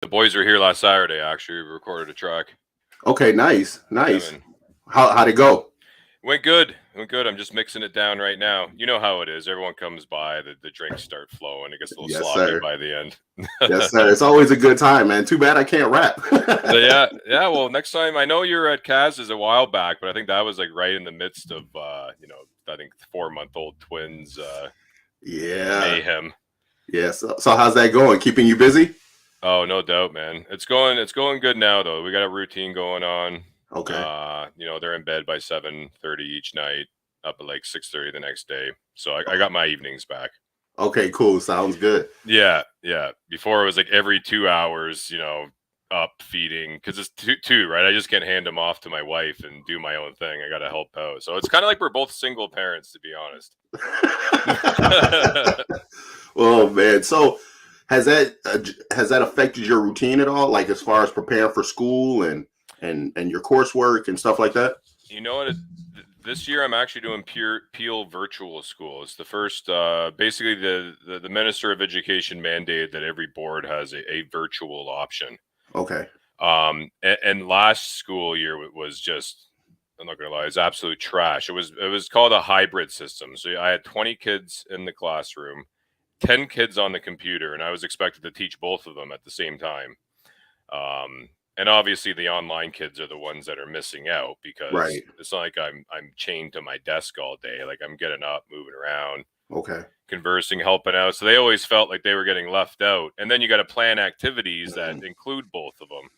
The boys were here last Saturday. Actually, we recorded a track. Okay, nice, Yeah, nice. man. How'd it go? Went good. Went good. I'm just mixing it down right now. You know how it is. Everyone comes by, the drinks start flowing. It gets a little Yes, sloppy sir. by the end. Yes, sir. It's always a good time, man. Too bad I can't rap. Yeah, yeah. Well, next time I know you're at Kaz's a while back, but I think that was like right in the midst of I think 4-month-old twins Yeah, mayhem. yeah. So how's that going? Keeping you busy? Oh, no doubt, man. It's going good now though. We got a routine going on. Okay. They're in bed by 7:30 each night, up at like 6:30 the next day. So I got my evenings back. Okay, cool. Sounds good. Yeah, yeah. Before it was like every 2 hours, up feeding because it's two, right? I just can't hand them off to my wife and do my own thing. I got to help out. So it's kind of like we're both single parents, to be honest. Oh man. So has that affected your routine at all? Like as far as preparing for school and your coursework and stuff like that? You know what? This year I'm actually doing pure Peel virtual school. It's the first. Basically, the Minister of Education mandated that every board has a virtual option. Okay. And last school year was just. I'm not gonna lie, it's absolute trash. It was called a hybrid system. So I had 20 kids in the classroom, 10 kids on the computer, and I was expected to teach both of them at the same time. And obviously the online kids are the ones that are missing out because Right. it's not like I'm chained to my desk all day. Like I'm getting up, moving around, Okay. conversing, helping out. So they always felt like they were getting left out. And then you got to plan activities that Mhm. include both of them.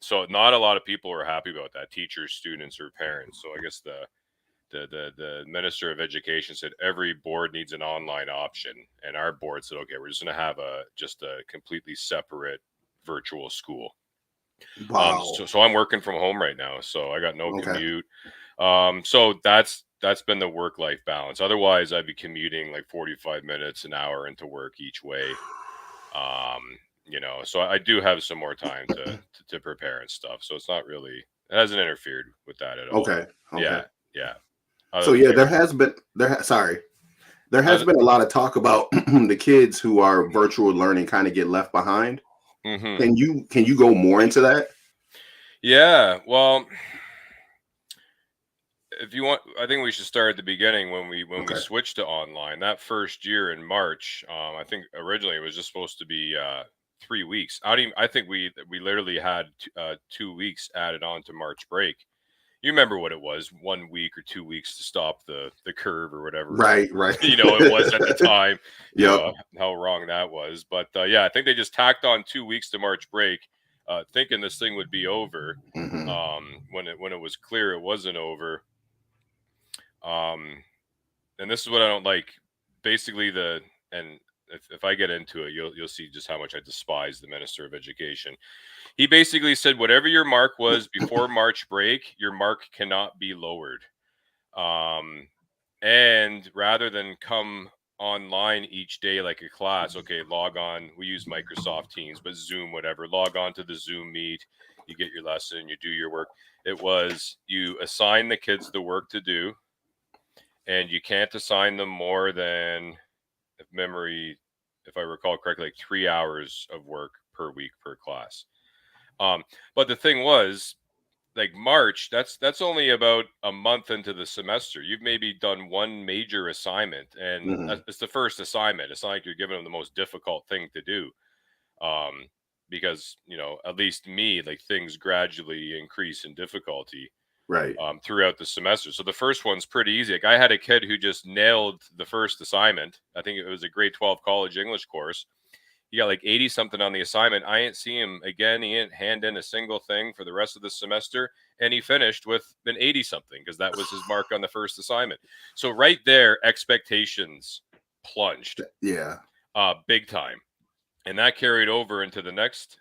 So not a lot of people are happy about that, teachers, students, or parents. So I guess the Minister of Education said every board needs an online option, and our board said, okay, we're just going to have a completely separate virtual school. Wow. So I'm working from home right now, so I got no Okay. commute. So that's been the work life balance. Otherwise, I'd be commuting like 45 minutes an hour into work each way. Um, so I do have some more time to prepare and stuff. So it's not really it hasn't interfered with that at all. Okay. Yeah, Okay. yeah. Other So than yeah, maybe, sorry. There has other, been a lot of talk about the kids who are virtual learning kind of get left behind. hmm Can you go more into that? Yeah. Well, if you want, I think we should start at the beginning when we Okay. switched to online. That first year in March, I think originally it was just supposed to be 3 weeks. I think we literally had 2 weeks added on to March break. You remember what it was? 1 week or 2 weeks to stop the curve or whatever Right, right. it was at the time. Yep. How wrong that was. But yeah, I think they just tacked on 2 weeks to March break, thinking this thing would be over. Hmm. When it was clear it wasn't over. Um, and this is what I don't like. Basically, if I get into it, you'll see just how much I despise the Minister of Education. He basically said whatever your mark was before March break, your mark cannot be lowered. Um, and rather than come online each day like a class, okay, log on. We use Microsoft Teams, but Zoom, whatever. Log on to the Zoom meet. You get your lesson. You do your work. It was you assign the kids the work to do, and you can't assign them more than if I recall correctly, like 3 hours of work per week per class. But the thing was, like March, that's only about a month into the semester. You've maybe done one major assignment, and Hmm. it's the first assignment. It's not like you're giving them the most difficult thing to do. Um, because at least me, like things gradually increase in difficulty Right. throughout the semester. So the first one's pretty easy. Like I had a kid who just nailed the first assignment. I think it was a grade 12 college English course. He got like 80 something on the assignment. I didn't see him again. He didn't hand in a single thing for the rest of the semester. And he finished with an 80 something because that was his mark on the first assignment. So right there, expectations plunged Yeah. big time. And that carried over into the next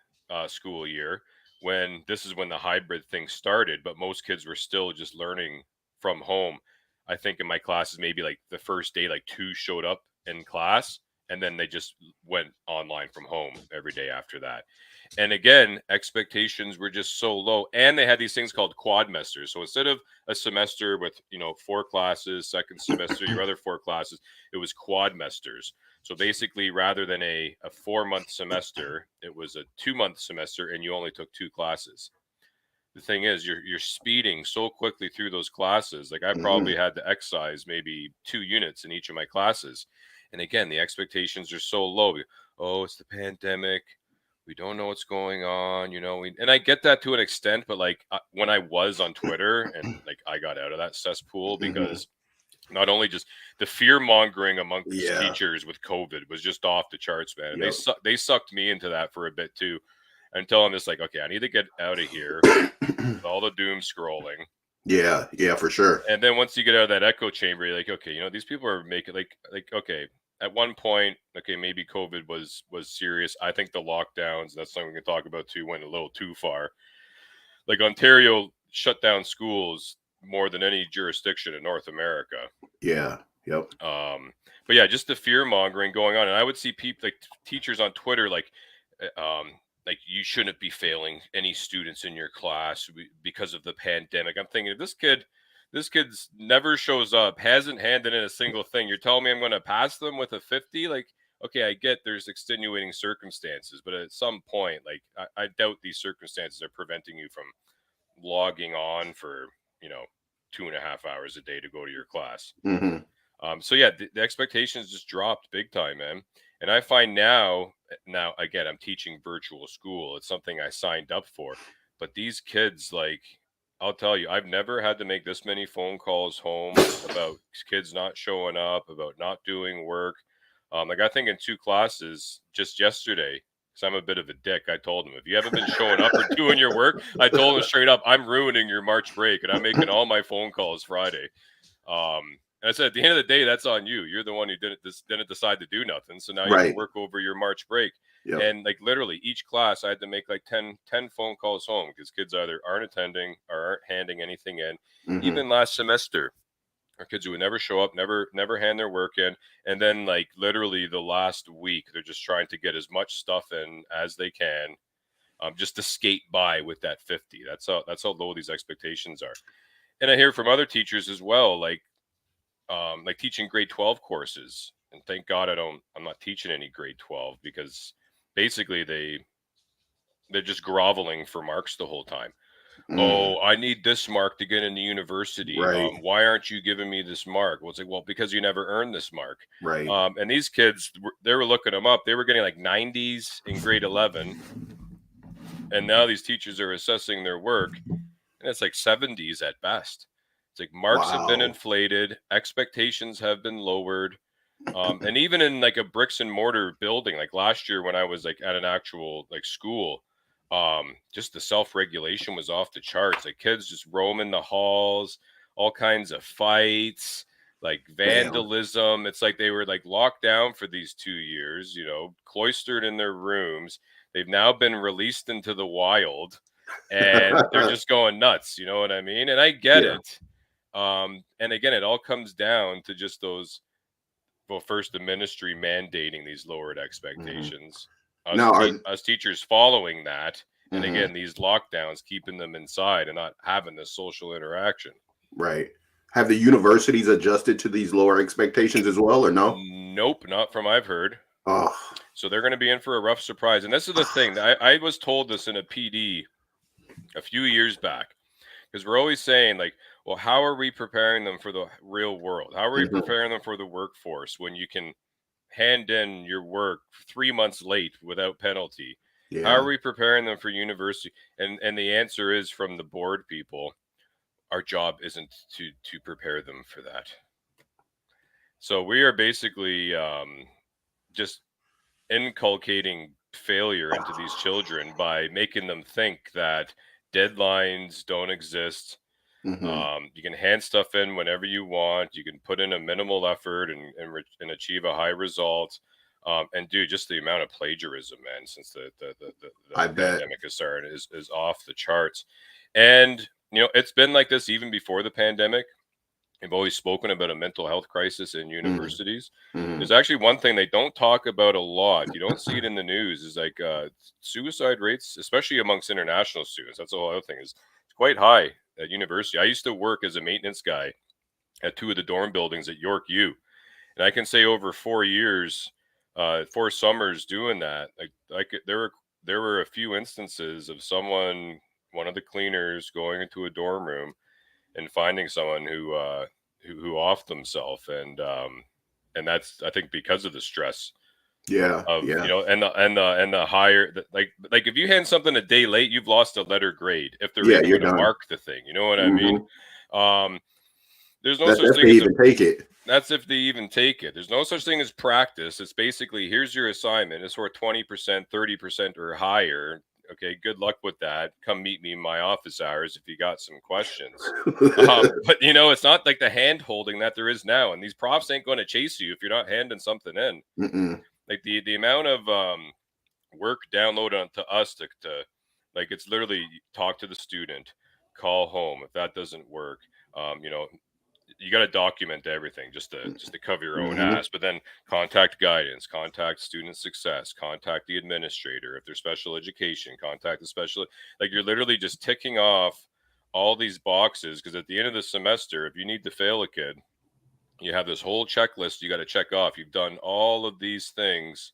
school year when this is when the hybrid thing started, but most kids were still just learning from home. I think in my classes, maybe like the first day, like two showed up in class and then they just went online from home every day after that. And again, expectations were just so low, and they had these things called quadmesters. So instead of a semester with 4 classes, second semester your other 4 classes, it was quadmesters. So basically, rather than a 4 month semester, it was a 2 month semester, and you only took 2 classes. The thing is, you're speeding so quickly through those classes. Like I Hmm. probably had to excise maybe 2 units in each of my classes. And again, the expectations are so low. Oh, it's the pandemic. We don't know what's going on, and I get that to an extent, but like when I was on Twitter, and like I got out of that cesspool Hmm. because not only just the fear mongering amongst Yeah. teachers with COVID was just off the charts, man. And Yep. they sucked me into that for a bit too, until I'm just like, okay, I need to get out of here with all the doom scrolling. Yeah. Yeah. For sure. And then once you get out of that echo chamber, you're like, okay, these people are making like okay. At one point, okay, maybe COVID was serious. I think the lockdowns, that's something we can talk about too, went a little too far. Like Ontario shut down schools more than any jurisdiction in North America. Yeah. Yep. But yeah, just the fear mongering going on, and I would see people like teachers on Twitter like you shouldn't be failing any students in your class because of the pandemic. I'm thinking this kid's never shows up, hasn't handed in a single thing. You're telling me I'm going to pass them with a 50? Like, okay, I get there's extenuating circumstances, but at some point, like I doubt these circumstances are preventing you from logging on for 2.5 hours a day to go to your class. Hmm. So yeah, the expectations just dropped big time, man. And I find now again, I'm teaching virtual school. It's something I signed up for, but these kids, like, I'll tell you, I've never had to make this many phone calls home about kids not showing up, about not doing work. Like I think in 2 classes just yesterday, because I'm a bit of a dick, I told them, if you haven't been showing up or doing your work, I told them straight up, I'm ruining your March break, and I'm making all my phone calls Friday. And I said, at the end of the day, that's on you. You're the one who didn't decide to do nothing. So now you have to Right. work over your March break. Yep. And like literally each class, I had to make like 10 phone calls home because kids either aren't attending or aren't handing anything in. Hmm. Even last semester, our kids who would never show up, never hand their work in. And then like literally the last week, they're just trying to get as much stuff in as they can, just to skate by with that 50. That's how low these expectations are. And I hear from other teachers as well, like teaching grade 12 courses. And thank God I'm not teaching any grade 12, because basically they're just groveling for marks the whole time. Mm. Oh, I need this mark to get into university. Right. Why aren't you giving me this mark? Well, it's like, well, because you never earned this mark. Right. And these kids, they were looking them up. They were getting like 90s in grade 11. And now these teachers are assessing their work, and it's like 70s at best. It's like marks have been Wow. inflated, expectations have been lowered. And even in like a bricks and mortar building, like last year when I was like at an actual like school, just the self-regulation was off the charts. Like kids just roaming the halls, all kinds of fights, like Damn. vandalism. It's like they were like locked down for these 2 years, cloistered in their rooms. They've now been released into the wild, and they're just going nuts. You know what I mean? And I get Yeah. it. And again, it all comes down to just those, well, first the ministry mandating these lowered Hmm. expectations, Now, are us teachers following that, and mhm, again these lockdowns keeping them inside and not having this social interaction. right? Have the universities adjusted to these lower expectations as well, or no? Nope, not from I've heard. Oh. So they're going to be in for a rough surprise. And this is the thing. I was told this in a PD a few years back, because we're always saying like, well, how are we preparing them for the real world? How are we Mhm. preparing them for the workforce when you can hand in your work 3 months late without penalty? How are Yeah. we preparing them for university? And the answer is from the board people, our job isn't to prepare them for that. So we are basically just inculcating failure into these children by making them think that deadlines don't exist. Hmm. You can hand stuff in whenever you want. You can put in a minimal effort and achieve a high result. And dude, just the amount of plagiarism, man, since the I bet. pandemic has started is off the charts. And it's been like this even before the pandemic. have always spoken about a mental health crisis in Mm, universities. mm, There's actually one thing they don't talk about a lot. You don't see it in the news. Is like suicide rates, especially amongst international students. That's the whole other thing. Is it's quite high at university. I used to work as a maintenance guy at two of the dorm buildings at York U, and I can say over 4 years, 4 summers doing that, there were a few instances of someone, one of the cleaners, going into a dorm room and finding someone who offed themselves, and that's, I think, because of the stress yeah, of, yeah, and the higher, like if you hand something a day late, you've lost a letter grade if they're yeah. even You're going to done. mark the thing. You know what I mean? Hmm. Um, there's no That's such if thing they as a even take it. That's if they even take it. There's no such thing as practice. It's basically, here's your assignment. It's for 20%, 30% or higher. Okay, good luck with that. Come meet me in my office hours if you got some questions. But it's not like the hand holding that there is now. And these profs ain't going to chase you if you're not handing something in. Mm-mm. Like the amount of work downloaded onto us to like, it's literally talk to the student, call home if that doesn't work. Um, you know, you got to document everything just to cover your own Hmm. ass, but then contact guidance, contact student success, contact the administrator. If there's special education, contact the special. Like, you're literally just ticking off all these boxes, because at the end of the semester, if you need to fail a kid, you have this whole checklist you got to check off. You've done all of these things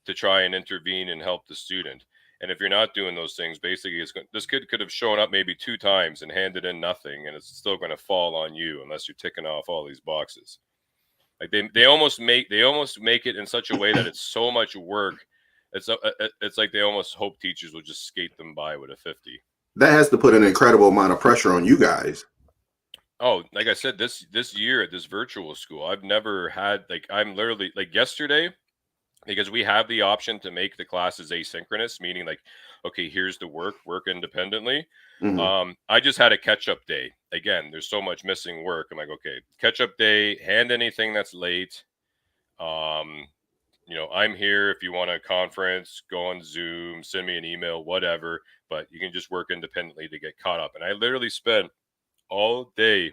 to try and intervene and help the student. And if you're not doing those things, basically, this kid could have shown up maybe 2 times and handed in nothing, and it's still going to fall on you unless you're ticking off all these boxes. Like, they almost make it in such a way that it's so much work. It's like they almost hope teachers will just skate them by with a 50. That has to put an incredible amount of pressure on you guys. Oh, like I said, this year at this virtual school, I've never had, like, I'm literally, like, yesterday, because we have the option to make the classes asynchronous, meaning, like, okay, here's the work independently. Hmm. I just had a catch up day. Again, there's so much missing work. I'm like, okay, catch up day, hand anything that's late. Um, I'm here if you want a conference, go on Zoom, send me an email, whatever, but you can just work independently to get caught up. And I literally spent all day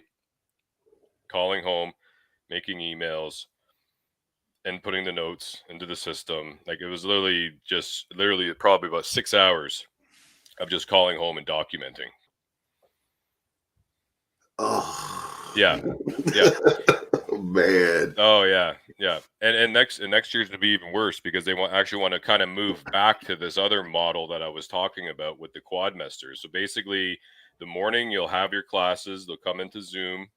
calling home, making emails, and putting the notes into the system. Like, it was literally probably about 6 hours of just calling home and documenting. Oh, Yeah, yeah. man. Oh yeah, yeah. And next year's gonna be even worse, because they want to kind of move back to this other model that I was talking about with the quadmesters. So basically, the morning you'll have your classes, they'll come into Zoom.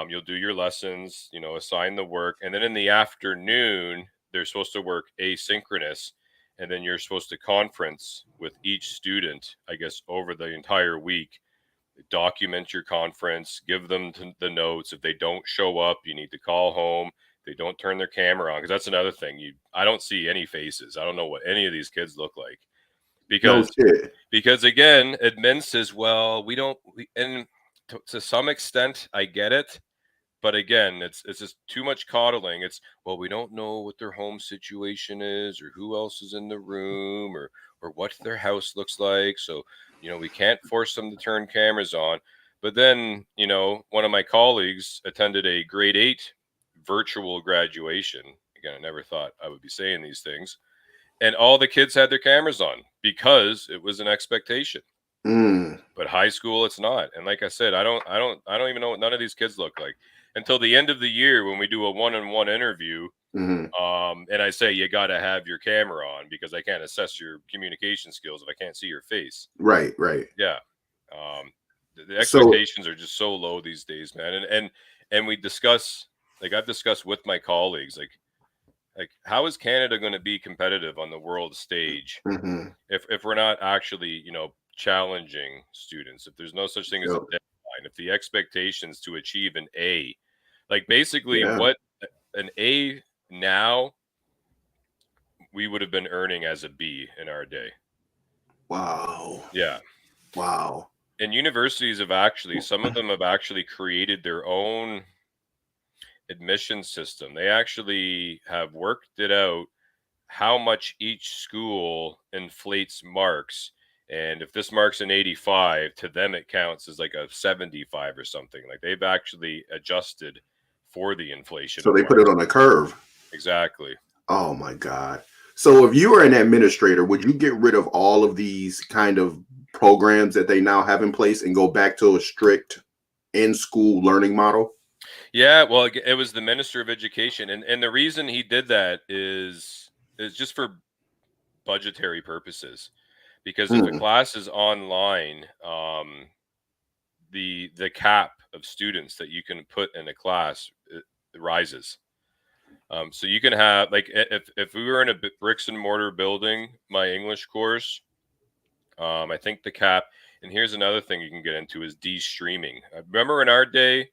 You'll do your lessons, assign the work, and then in the afternoon they're supposed to work asynchronous, and then you're supposed to conference with each student, I guess, over the entire week. Document your conference, give them the notes. If they don't show up, you need to call home. If they don't turn their camera on, because that's another thing. I don't see any faces. I don't know what any of these kids look like, No because shit. again, admin says, well, we don't, and to some extent, I get it. But again, it's just too much coddling. It's, well, we don't know what their home situation is, or who else is in the room, or what their house looks like. So, we can't force them to turn cameras on. But then, one of my colleagues attended a grade 8 virtual graduation. Again, I never thought I would be saying these things. And all the kids had their cameras on because it was an expectation. Mm, But high school, it's not. And like I said, I don't even know what none of these kids look like until the end of the year, when we do a one-on-one interview. hmm. And I say, you got to have your camera on, because I can't assess your communication skills if I can't see your face. Right, right. Yeah. The So, expectations are just so low these days, man. And we discuss, like, I've discussed with my colleagues, like how is Canada going to be competitive on the world stage hmm, if we're not actually, challenging students, if there's no such thing as a yep, deadline, if the expectations to achieve an A, like, basically yeah. what an A now we would have been earning as a B in our day. Wow, Yeah. wow. And universities have actually, some of them have actually created their own admission system. They actually have worked it out how much each school inflates marks. And if this marks an 85, to them it counts as like a 75 or something. Like they've actually adjusted for the inflation So of they put it marks. on a curve. Exactly. Oh my God. So if you were an administrator, would you get rid of all of these kind of programs that they now have in place and go back to a strict in-school learning model? Yeah, well, it was the Minister of Education, and the reason he did that is just for budgetary purposes. Because if a Mm, class is online, the cap of students that you can put in a class it rises. So you can have like if we were in a bricks and mortar building, my English course, I think the cap. And here's another thing you can get into is de-streaming. I remember in our day,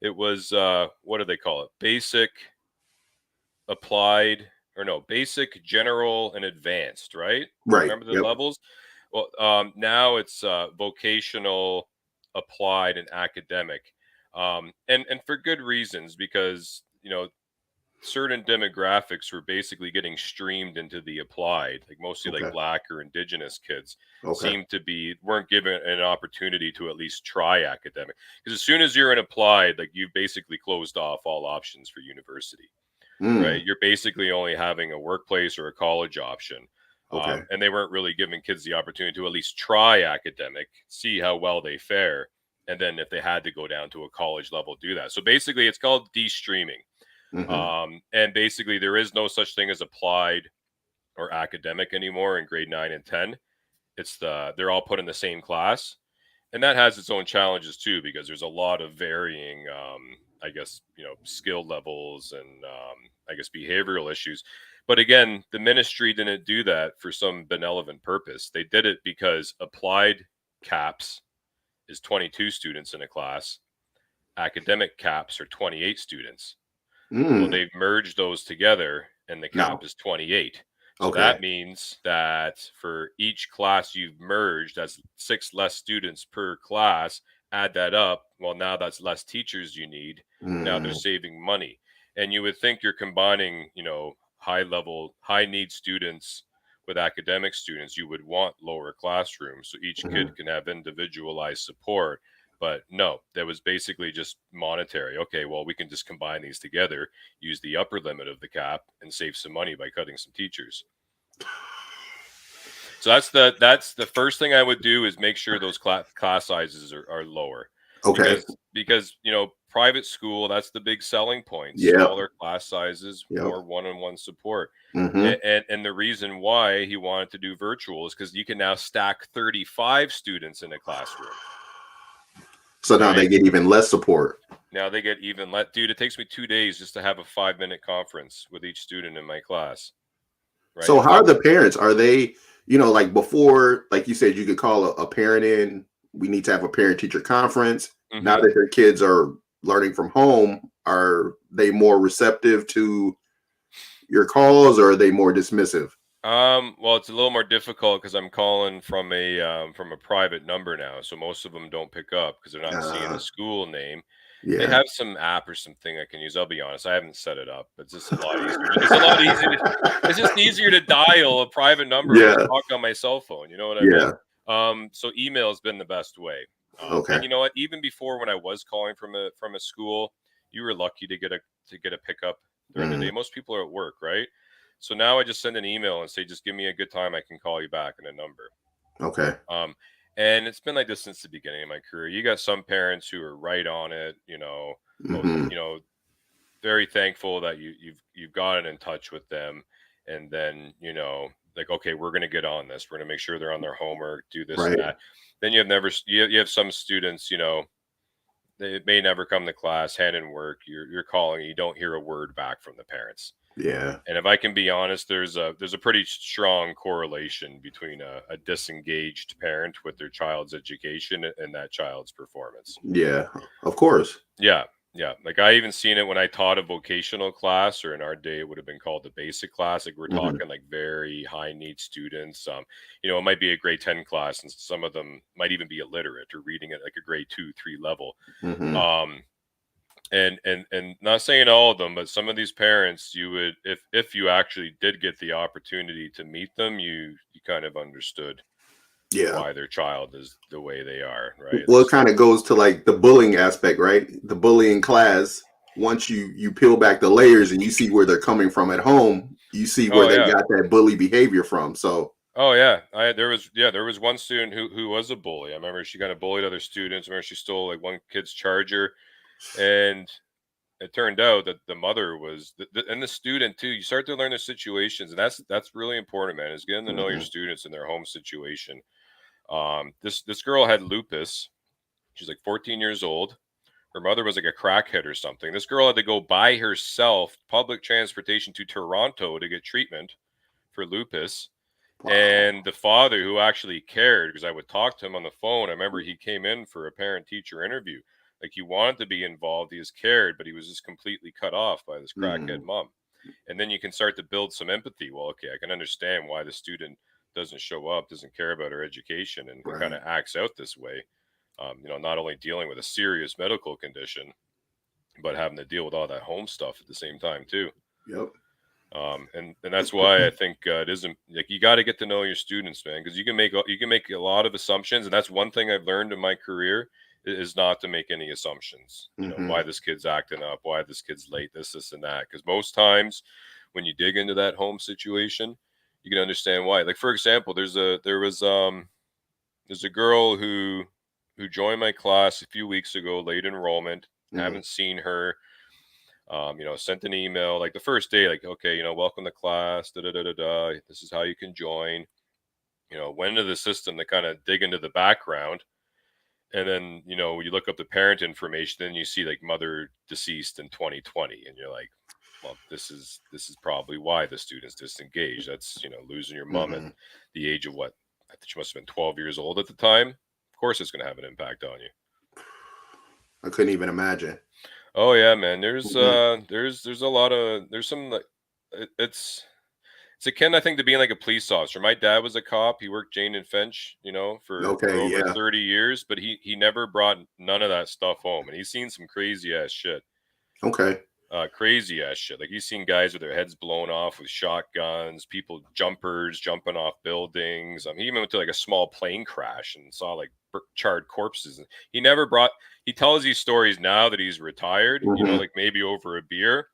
it was what do they call it? Basic, applied, or no, basic, general, and advanced, right? right. Remember the Yep. levels? Well, now it's vocational, applied, and academic, and for good reasons because certain demographics were basically getting streamed into the applied, like mostly like Okay. black or indigenous kids Okay. seemed to be weren't given an opportunity to at least try academic because as soon as you're in applied, like you basically closed off all options for university, right? Mm, You're basically only having a workplace or a college option. okay. And they weren't really giving kids the opportunity to at least try academic, see how well they fare, and then if they had to go down to a college level, do that. So basically, it's called de-streaming. Hmm. And basically, there is no such thing as applied or academic anymore in grade 9 and 10. They're all put in the same class, and that has its own challenges too because there's a lot of varying I guess skill levels and I guess behavioral issues. But again, the ministry didn't do that for some benevolent purpose. They did it because applied caps is 22 students in a class, academic caps are 28 students. Well, Mm, they've merged those together and the cap no. is 28. So Okay. that means that for each class you've merged, that's six less students per class. Add that up. Well, now that's less teachers you need. Now they're Mm, saving money. And you would think you're combining, high level, high need students with academic students. You would want lower classrooms so each kid mhm. can have individualized support. But no, that was basically just monetary. Okay, well, we can just combine these together, use the upper limit of the cap, and save some money by cutting some teachers. So that's the first thing I would do is make sure those class sizes are lower, Okay. because private school, that's the big selling point: Yep. smaller class sizes, Yep. more one-on-one support. Hmm. And the reason why he wanted to do virtual is because you can now stack 35 students in a classroom, So now they right? get even less support. Now they get even let dude, it takes me 2 days just to have a 5-minute conference with each student in my class, right? So In how are fact, the parents? Are they, like before, like you said, you could call a parent in. We need to have a parent teacher conference. Now hmm that their kids are learning from home, are they more receptive to your calls or are they more dismissive? well, it's a little more difficult because I'm calling from a private number now, so most of them don't pick up because they're not seeing the Uh, school name. They yeah. have some app or something I can use. I'll be honest, I haven't set it up. It's just a lot easier. It's a lot easier. It's just easier to dial a private number when I Yeah. talk on my cell phone. You know what I mean? Yeah. So email has been the best way. And Okay. you know what? Even before when I was calling from a school, you were lucky to get a pickup during the day. Mm, Most people are at work, right? So now I just send an email and say, just give me a good time. I can call you back and a number. okay. Um, and it's been like this since the beginning of my career. You got some parents who are right on it, oh, Hmm. very thankful that you've gotten in touch with them, and then like, okay, we're gonna get on this. We're gonna make sure they're on their homework, do this and Right. that. Then you have some students, they may never come to class, hand in work. You're calling, you don't hear a word back from the parents. Yeah. And if I can be honest, there's a pretty strong correlation between a disengaged parent with their child's education and that child's performance. Yeah. Of course. Yeah, yeah. Like I even seen it when I taught a vocational class, or in our day it would have been called the basic class. Like we're Hmm. talking like very high need students. It might be a grade 10 class, and some of them might even be illiterate or reading at like a grade 2, 3 level. Hmm. Um, and not saying all of them, but some of these parents, you would, if you actually did get the opportunity to meet them, you kind of understood. Yeah. why their child is the way they are, right? Well, it kind of goes to like the bullying aspect, right? The bullying class. Once you peel back the layers and you see where they're coming from at home, you see where Oh they yeah. got that bully behavior from. So, Oh yeah, there was one student who was a bully. I remember she kind of bullied other students. I remember she stole like one kid's charger, and it turned out that the mother was and the student too. You start to learn their situations, and that's really important, man. Is getting to know your mhm, students and their home situation. This girl had lupus. She's like 14 years old. Her mother was like a crackhead or something. This girl had to go by herself, public transportation to Toronto to get treatment for lupus. wow. And the father, who actually cared, because I would talk to him on the phone. I remember he came in for a parent teacher interview. Like he wanted to be involved, he was cared, but he was just completely cut off by this crackhead Mhm, mom. And then you can start to build some empathy. Well, okay, I can understand why the student doesn't show up, doesn't care about her education, and kind right. of acts out this way. Not only dealing with a serious medical condition, but having to deal with all that home stuff at the same time too. Yep. And that's why I think it isn't like you got to get to know your students, man, because you can make a lot of assumptions, and that's one thing I've learned in my career is not to make any assumptions. Hmm. Why this kid's acting up, why this kid's late, this, and that. Because most times when you dig into that home situation, you can understand why. Like for example, there's a girl who joined my class a few weeks ago, late enrollment. Hmm. Haven't seen her. Sent an email like the first day, like, okay, welcome to class, da da da da da. This is how you can join. Went into the system to kind of dig into the background, and then you look up the parent information, then you see like mother deceased in 2020, and you're like, well, this is probably why the student's disengaged. That's losing your mom at Hmm. the age of what? I think she must have been 12 years old at the time. Of course, it's going to have an impact on you. I couldn't even imagine. Oh yeah, man. There's Hmm. uh there's a lot of there's some like it's akin, I think, to being like a police officer. My dad was a cop. He worked Jane and Finch, for Okay. over Yeah. 30 years, but he never brought none of that stuff home. And he's seen some crazy ass shit. Okay. Crazy ass shit. Like he's seen guys with their heads blown off with shotguns, people jumpers jumping off buildings. He even went to like a small plane crash and saw like charred corpses. And he never brought. He tells these stories now that he's retired. Hmm. Like maybe over a beer.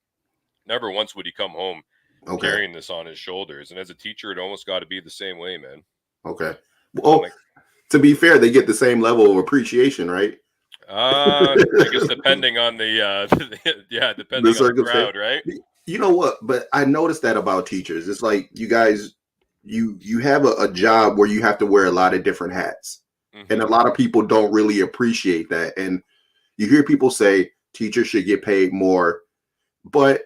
Never once would he come home Okay. carrying this on his shoulders. And as a teacher, it almost got to be the same way, man. Okay. I'm Well, like, to be fair, they get the same level of appreciation, right? I guess depending on yeah, The depending on the circumstance. crowd, right? You know what? But I noticed that about teachers. It's like you guys, you have a job where you have to wear a lot of different hats, and a Mm-hmm. lot of people don't really appreciate that. And you hear people say teachers should get paid more, but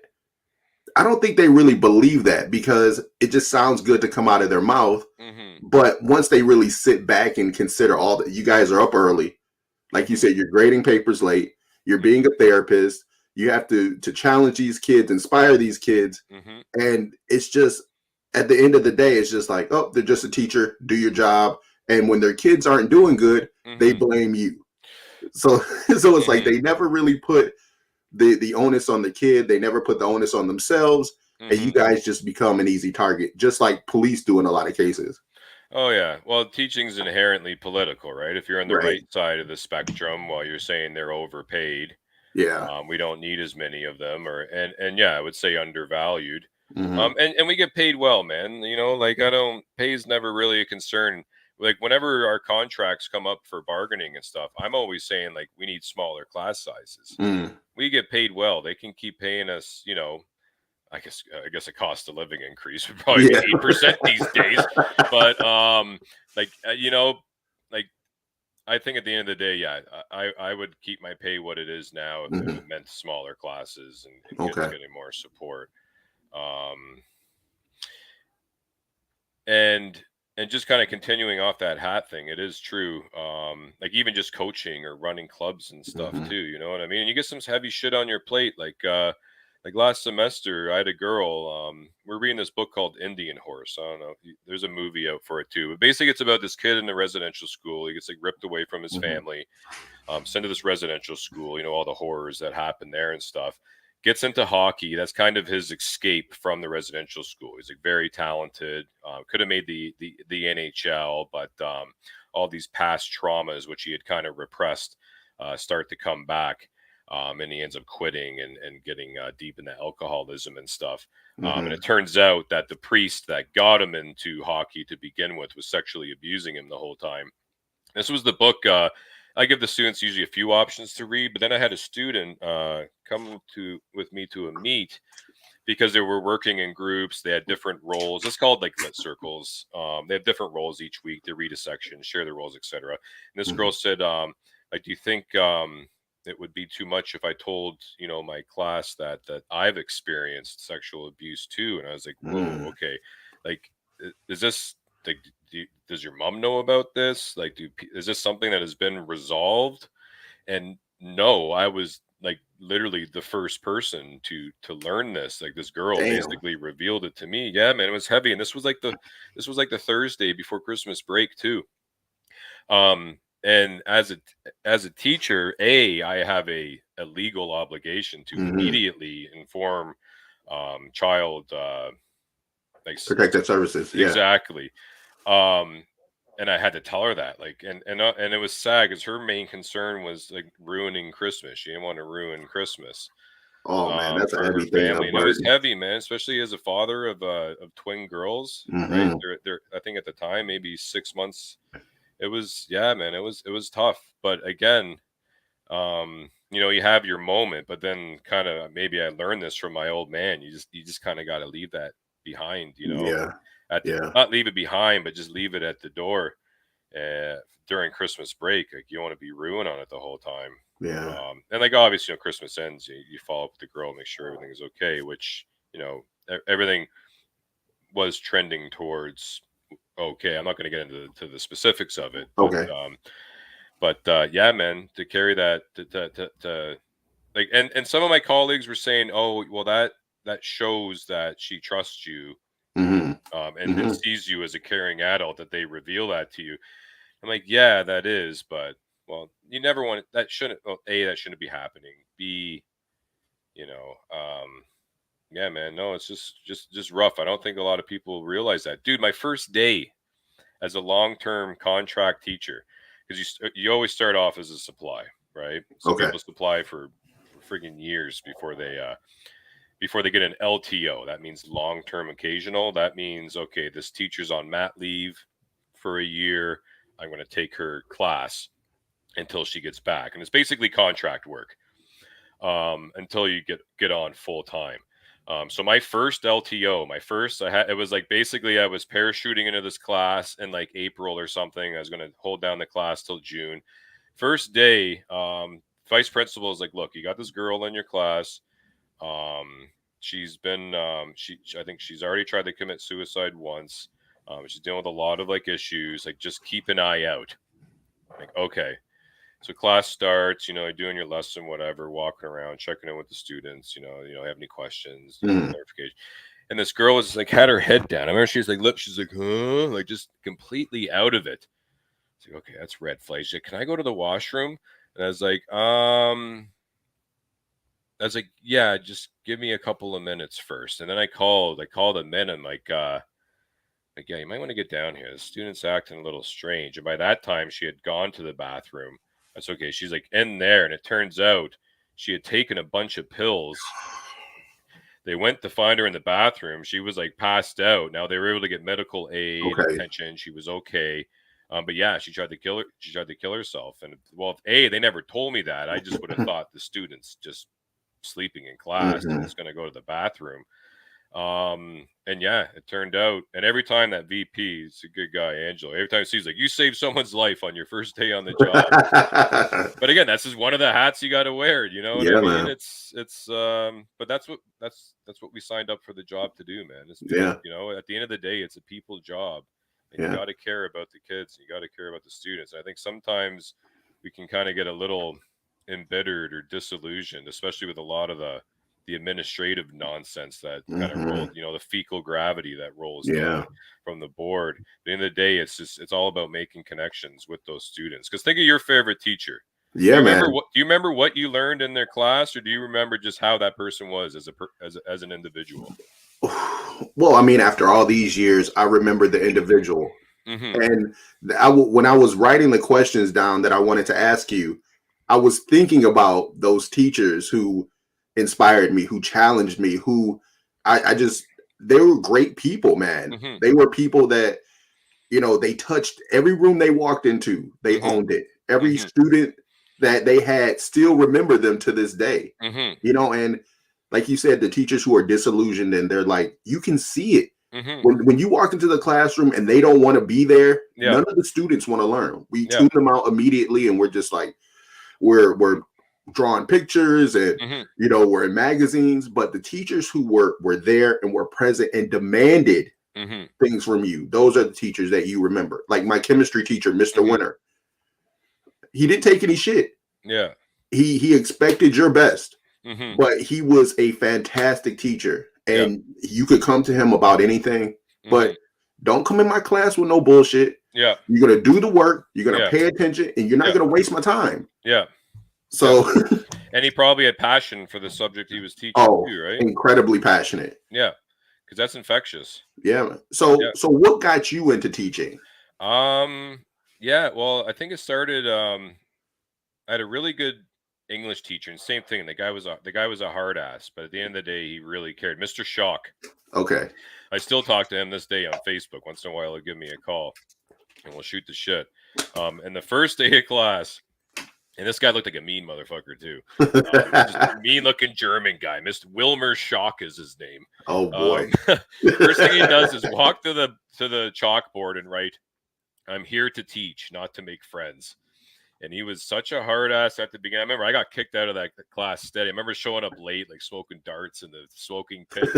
I don't think they really believe that because it just sounds good to come out of their mouth. Mm-hmm. But once they really sit back and consider all that, you guys are up early, like you Mm-hmm. said, you're grading papers late, you're being Mm-hmm. a therapist, you have to challenge these kids, inspire these kids, Mm-hmm. and it's just at the end of the day, it's just like, oh, they're just a teacher, do your job. And when their kids aren't doing good, they Mm-hmm. blame you. So so it's like Mm-hmm. they never really put the onus on the kid, they never put the onus on themselves, and you Mm-hmm. guys just become an easy target, just like police do in a lot of cases. Oh yeah. Well, teaching's inherently political, right? If you're on the Right. right side of the spectrum, while you're saying they're overpaid, Yeah. we don't need as many of them, and yeah, I would say undervalued. Hmm. And we get paid well, man. Like I don't pay is never really a concern. Like whenever our contracts come up for bargaining and stuff, I'm always saying like we need smaller class sizes. Mm. We get paid well. They can keep paying us, I guess a cost of living increase would probably be Yeah. 8% these days. But like like I think at the end of the day, yeah, I would keep my pay what it is now if Hmm. it meant smaller classes and kids Okay. getting more support. Um, and and just kind of continuing off that hat thing, it is true. Like even just coaching or running clubs and stuff Hmm. too. You know what I mean? And you get some heavy shit on your plate, like last semester, I had a girl. We're reading this book called Indian Horse. I don't know. There's a movie out for it too. But basically, it's about this kid in a residential school. He gets like ripped away from his Hmm. family, sent to this residential school. All the horrors that happen there and stuff. gets into hockey. That's kind of his escape from the residential school. He's like very talented. Could have made the NHL, but all these past traumas, which he had kind of repressed, start to come back. And he ends up quitting and getting deep into alcoholism and stuff. And Hmm. it turns out that the priest that got him into hockey to begin with was sexually abusing him the whole time. This was the book. I give the students usually a few options to read, but then I had a student come to with me to a meet because they were working in groups. They had different roles. It's called like lit circles. They have different roles each week. They read a section, share their roles, etc. And this Hmm. girl said, like, do you think it would be too much if I told my class that I've experienced sexual abuse too? And I was like, whoa, Hmm. okay, like, is this like? Does your mom know about this? Like, is this something that has been resolved? And no, I was like literally the first person to learn this. Like, this girl Damn. basically revealed it to me. Yeah, man, it was heavy. And this was like the Thursday before Christmas break too. And as a teacher, I have a legal obligation to Hmm. immediately inform child like Protective services. Yeah. exactly. Um, and I had to tell her that, like, and it was sad because her main concern was like ruining Christmas. She didn't want to ruin Christmas Oh man, that's a for her heavy thing to family, and it was burden. heavy, man. Especially as a father of twin girls, right? Hmm. They're I think at the time maybe 6 months. It was, yeah, man. It was tough, but again, you have your moment, but then kind of maybe I learned this from my old man. You just kind of got to leave that behind. Yeah. At the Yeah. not leave it behind, but just leave it at the door uh, during Christmas break. Like, you don't want to be ruined on it the whole time. Yeah. And like, obviously, Christmas ends, you follow up with the girl, make sure everything is okay, which everything was trending towards okay. I'm not going to get into the specifics of it, but Okay. yeah, man, to carry that to like, and some of my colleagues were saying, oh, well, that shows that she trusts you, Hmm. and Hmm. sees you as a caring adult, that they reveal that to you. I'm like, yeah, that is, but well, you never want it. That shouldn't. Well, that shouldn't be happening. B, you know, yeah, man, no, it's just rough. I don't think a lot of people realize that, dude. My first day as a long-term contract teacher, because you always start off as a supply, right? Some Okay. people supply for friggin' years before they get an LTO. That means long-term occasional. That means, okay, this teacher's on mat leave for a year. I'm going to take her class until she gets back, and it's basically contract work until you get on full time. So my first LTO, it was like basically I was parachuting into this class in like April or something. I was going to hold down the class till June. First day, vice principal is like, look, you got this girl in your class. She's been, I think she's already tried to commit suicide once. She's dealing with a lot of like issues. Like, just keep an eye out. Like, okay. So class starts, you're doing your lesson, whatever, walking around, checking in with the students, have any questions, Hmm. clarification. And this girl was like, had her head down. I remember she's like, look, she's like, huh? Like, just completely out of it. It's like, okay, that's red flag. She's like, can I go to the washroom? And I was like, yeah, just give me a couple of minutes first. And then I called them in. I'm like, yeah, you might want to get down here. The student's acting a little strange. And by that time, she had gone to the bathroom. That's okay. She's like in there. And it turns out she had taken a bunch of pills. They went to find her in the bathroom. She was like passed out. Now they were able to get medical aid, Okay. attention. She was okay. But yeah, she tried to kill her. She tried to kill herself. And well, if they never told me that, I just would have thought the student's just sleeping in class and Hmm. is going to go to the bathroom. And yeah, it turned out, and every time that VP, is a good guy, Angelo, every time he's like, you saved someone's life on your first day on the job. But again, that's just one of the hats you got to wear. You know what I Yeah, mean? man. But that's what we signed up for the job to do, man. Yeah. At the end of the day, it's a people job, and you Yeah. got to care about the kids. You got to care about the students. And I think sometimes we can kind of get a little embittered or disillusioned, especially with a lot of the administrative nonsense that kind of Hmm. rolled, the fecal gravity that rolls down Yeah. from the board. At the end of the day, it's all about making connections with those students. Because think of your favorite teacher. Yeah, man. Do you remember what you learned in their class, or do you remember just how that person was as an individual? Well, I mean, after all these years, I remember the individual. Mm-hmm. And when I was writing the questions down that I wanted to ask you, I was thinking about those teachers who inspired me, who challenged me, who I just, they were great people, man. Mm-hmm. They were people that, they touched every room they walked into, they Mm-hmm. owned it. Every Mm-hmm. student that they had still remember them to this day, Mm-hmm. and like you said, the teachers who are disillusioned and they're like, you can see it Mm-hmm. when you walk into the classroom and they don't want to be there. Yeah. None of the students want to learn. We Yeah. tune them out immediately, and we're just like, we're drawing pictures, and Mm-hmm. we're in magazines. But the teachers who were there and were present and demanded Mm-hmm. things from you, those are the teachers that you remember. Like my chemistry teacher, Mr. Mm-hmm. Winter, he didn't take any shit. Yeah. He expected your best, Mm-hmm. but he was a fantastic teacher, Yeah. and you could come to him about anything. Mm-hmm. But don't come in my class with no bullshit. Yeah. You're gonna do the work. You're gonna Yeah. pay attention, and you're not Yeah. gonna waste my time. Yeah. So, And he probably had passion for the subject he was teaching oh, too, right? incredibly passionate. Yeah, because that's infectious. Yeah. So, Yeah. so what got you into teaching? Um. Yeah. Well, I think it started. I had a really good English teacher, and same thing. The guy was a hard ass, but at the end of the day, he really cared. Mr. Shock. Okay. I still talk to him this day on Facebook. Once in a while, he'll give me a call, and we'll shoot the shit. And the first day of class. And this guy looked like a mean motherfucker too. Just mean-looking German guy. Mr. Wilmer Schock is his name. Oh boy. First thing he does is walk to the chalkboard and write, "I'm here to teach, not to make friends." And he was such a hard ass at the beginning. I remember I got kicked out of that class steady. I remember showing up late, like smoking darts in the smoking pit.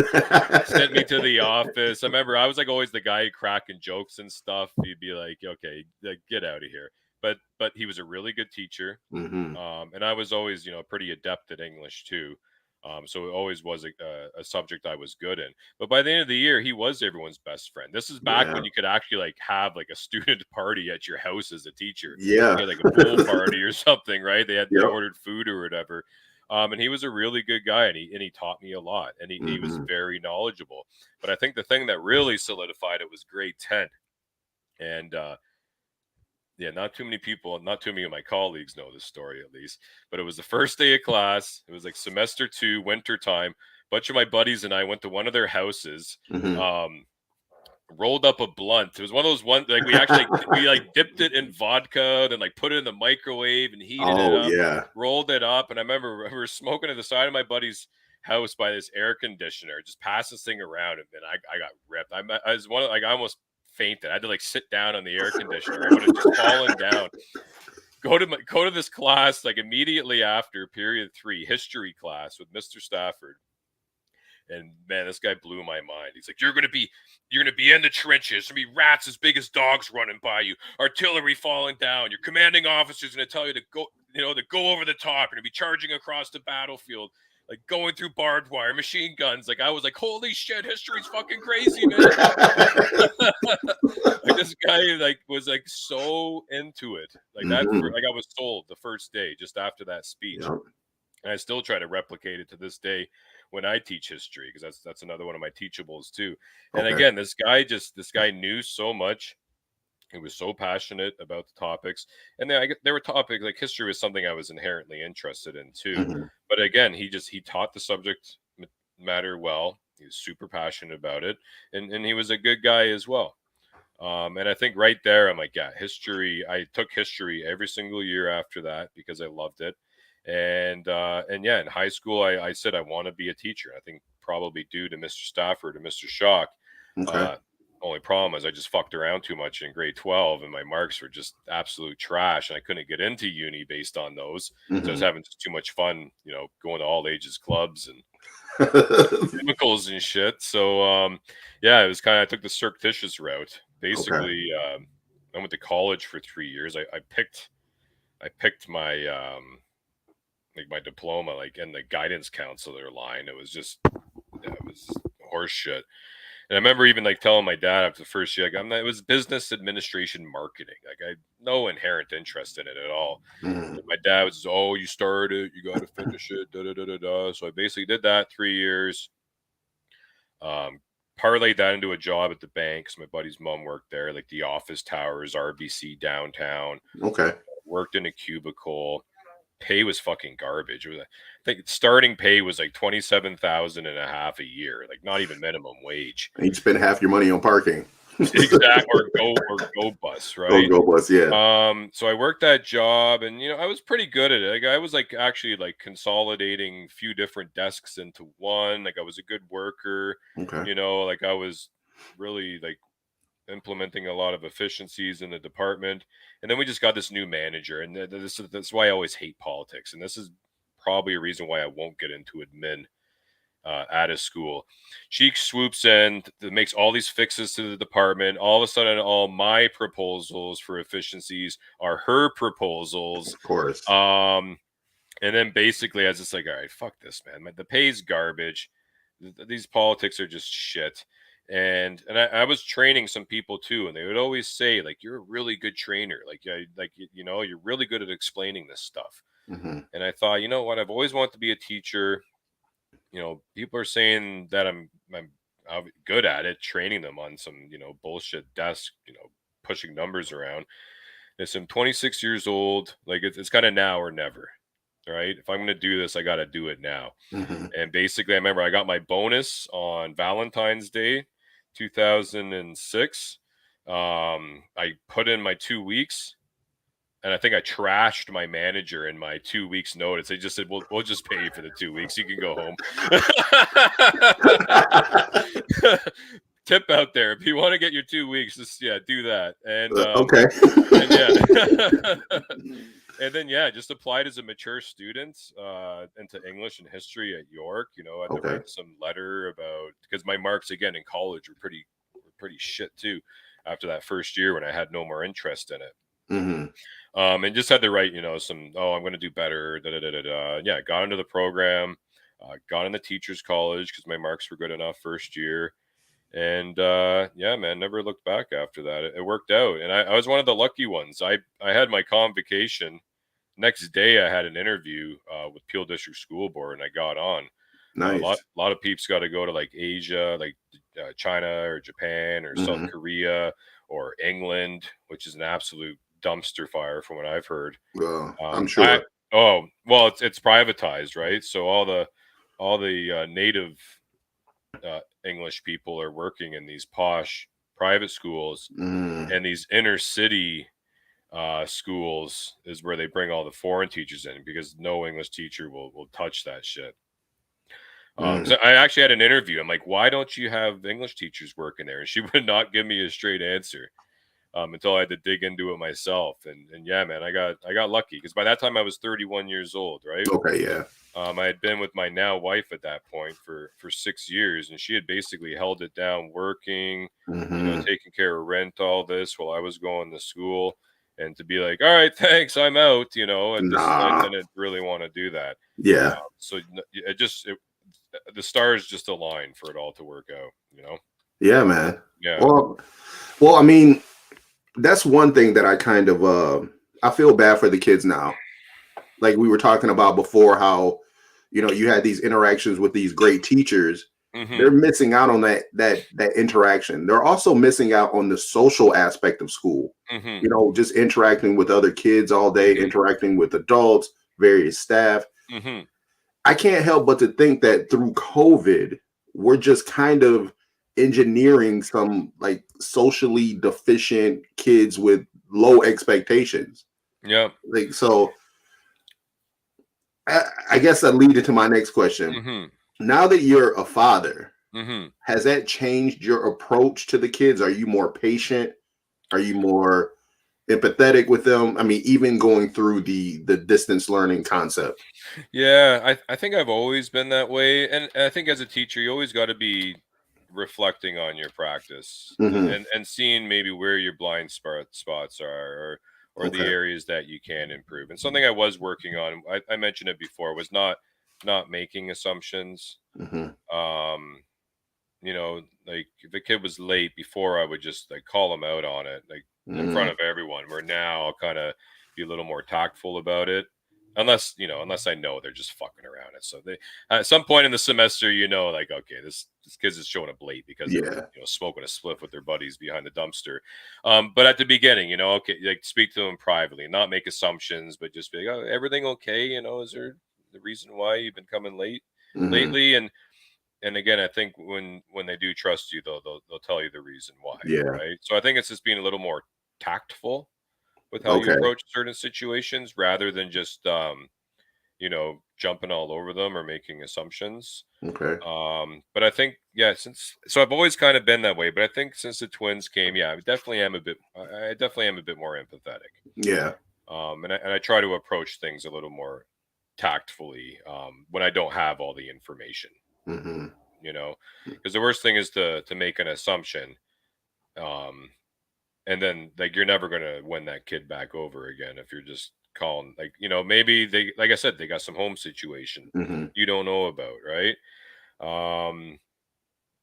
Sent me to the office. I remember I was like always the guy cracking jokes and stuff. He'd be like, "Okay, like, get out of here." But he was a really good teacher. Hmm. And I was always, pretty adept at English too. So it always was a subject I was good in. But by the end of the year, he was everyone's best friend. This is back Yeah. when you could actually like have like a student party at your house as a teacher. Yeah. You had like a pool party or something, right? They Yep. ordered food or whatever. And he was a really good guy, and he taught me a lot, and he was Hmm. very knowledgeable. But I think the thing that really solidified it was grade 10, and yeah, not too many of my colleagues know this story at least. But it was the first day of class. It was like semester 2, winter time. Bunch of my buddies and I went to one of their houses. Hmm. Um, rolled up a blunt. It was one of those ones like we dipped it in vodka, then like put it in the microwave and heated it Oh up. yeah. Rolled it up, and I remember we were smoking at the side of my buddy's house by this air conditioner. Just pass this thing around, and then I got ripped. I was one of like I almost fainted. I had to like sit down on the air conditioner. I would have just fallen down. Go to this class like immediately after period 3, history class with Mr. Stafford. And man, this guy blew my mind. He's like, you're gonna be in the trenches. There's gonna be rats as big as dogs running by you, artillery falling down. Your commanding officer's gonna tell you to go, to go over the top. You're gonna be charging across the battlefield, like going through barbed wire, machine guns. Like I was like, holy shit, history's fucking crazy, man. Like this guy like was like so into it. Like that, Hmm. like I was sold the first day just after that speech. Yep. And I still try to replicate it to this day when I teach history, because that's another one of my teachables too. And Okay. again, this guy knew so much. He was so passionate about the topics, and then there were topics like history was something I was inherently interested in too. Hmm. But again, he taught the subject matter well. He was super passionate about it, and he was a good guy as well. And I think right there, I'm like, yeah, history. I took history every single year after that because I loved it. And yeah, in high school, I said I want to be a teacher. I think probably due to Mr. Stafford and Mr. Shock. Okay. Uh, only problem is I just fucked around too much in grade 12, and my marks were just absolute trash, and I couldn't get into uni based on those. So I was Hmm. having too much fun, going to all ages clubs and chemicals and shit. So yeah, it was I took the surreptitious route. Okay. Basically, I went to college for 3 years. I picked my like my diploma like in the guidance counselor line. It was just, yeah, it was horse shit. And I remember even like telling my dad after the first year, like, it was business administration marketing. Like I had no inherent interest in it at all. Mhm. And my dad was, oh, you started, you got to finish it. Da, da, da, da, da. So I basically did that 3 years. Um, parlayed that into a job at the bank because my buddy's mom worked there, like the office towers, RBC downtown. Okay. Worked in a cubicle. Pay was fucking garbage. It was, I think starting pay was like 27,000 and a half a year, like not even minimum wage. And you spend half your money on parking. Exact or go bus, Oh, right? go bus, yeah. So I worked that job and I was pretty good at it. Like I was like actually like consolidating a few different desks into one. Like I was a good worker, Okay. like I was really like implementing a lot of efficiencies in the department. And then we just got this new manager, and that's why I always hate politics. And this is probably a reason why I won't get into admin at a school. She swoops in, makes all these fixes to the department. All of a sudden, all my proposals for efficiencies are her proposals. Of course. Um, and then basically, I was just like, all right, fuck this, man. The pay's garbage. These politics are just shit. And I was training some people too, and they would always say, like, you're a really good trainer. You're really good at explaining this stuff. Hmm. And I thought, you know what? I've always wanted to be a teacher. People are saying that I'm good at it, training them on some, bullshit desk, pushing numbers around. Listen, I'm 26 years old. Like it's kind of now or never. Right? If I'm going to do this, I got to do it now. Hmm. And basically, I remember I got my bonus on Valentine's Day, 2006. I put in my 2 weeks, and I think I trashed my manager in my 2 weeks notice. They just said, "We'll just pay you for the 2 weeks. You can go home." Tip out there: if you want to get your 2 weeks, just do that. Okay. And yeah. And then just applied as a mature student into English and history at York. I had to Okay. write some letter about, because my marks again in college were pretty shit too after that first year when I had no more interest in it. Hmm. And just had to write, some, oh, I'm going to do better. Da, da, da, da, da. Yeah, got into the program, got in the teachers college because my marks were good enough first year. And yeah, man, never looked back after that. It worked out. And I was one of the lucky ones. I had my convocation. Next day, I had an interview with Peel District School Board, and I got on. A lot, Nice. lot of peeps got to go to like Asia, like China or Japan or South Hmm. Korea or England, which is an absolute dumpster fire from what I've heard. Well, I'm I sure. Oh well, it's privatized, right? So all the native English people are working in these posh private schools, Mm, and these inner city schools is where they bring all the foreign teachers in because no English teacher will touch that shit. mm. So I actually had an interview. I'm like, why don't you have English teachers working there? And she would not give me a straight answer until I had to dig into it myself. And yeah, man, I got lucky because by that time I was 31 years old, right? Okay, yeah. I had been with my now wife at that point for 6 years, and she had basically held it down, working, Hmm. taking care of rent, all this while I was going to school. And to be like, all right, thanks, I'm out. I Nah. didn't really want to do that. Yeah. So the stars just aligned for it all to work out. Yeah, man. Yeah. Well, I mean, that's one thing that I kind of I feel bad for the kids now. Like we were talking about before, how you had these interactions with these great teachers. Mm-hmm. They're missing out on that interaction. They're also missing out on the social aspect of school. Mm-hmm. Just interacting with other kids all day, Mm-hmm. interacting with adults, various staff. Mm-hmm. I can't help but to think that through COVID, we're just kind of engineering some like socially deficient kids with low expectations. Yeah. Like, so I guess that leads to my next question. Mm-hmm. Now that you're a father, Mm-hmm. has that changed your approach to the kids? Are you more patient? Are you more empathetic with them? I mean, even going through the distance learning concept. Yeah, I think I've always been that way, and I think as a teacher, you always got to be reflecting on your practice Hmm. and seeing maybe where your blind spots are, or the Okay. areas that you can improve. And something I was working on, I mentioned it before, was not making assumptions. Hmm. Um, like if a kid was late before, I would just like call him out on it, like in front Mm, of everyone. Where now I'll kind of be a little more tactful about it, unless I know they're just fucking around it. So they at some point in the semester, like okay, this kid's just showing up late because they're yeah. smoking a spliff with their buddies behind the dumpster. But at the beginning, okay, like speak to them privately, not make assumptions, but just be like, oh, everything okay? Is there the reason why you've been coming late Hmm. lately? And again, I think when they do trust you, they'll tell you the reason why, Yeah. right? So I think it's just being a little more tactful with how you Okay. approach certain situations rather than just jumping all over them or making assumptions. Okay. But I think, yeah, since so I've always kind of been that way, but I think since the twins came, yeah, I definitely am a bit more empathetic. Yeah. And I try to approach things a little more tactfully when I don't have all the information, Hmm. you know, because the worst thing is to make an assumption, um, and then like you're never gonna win that kid back over again if you're just calling like maybe they like I said they got some home situation Hmm. you don't know about, right? Um,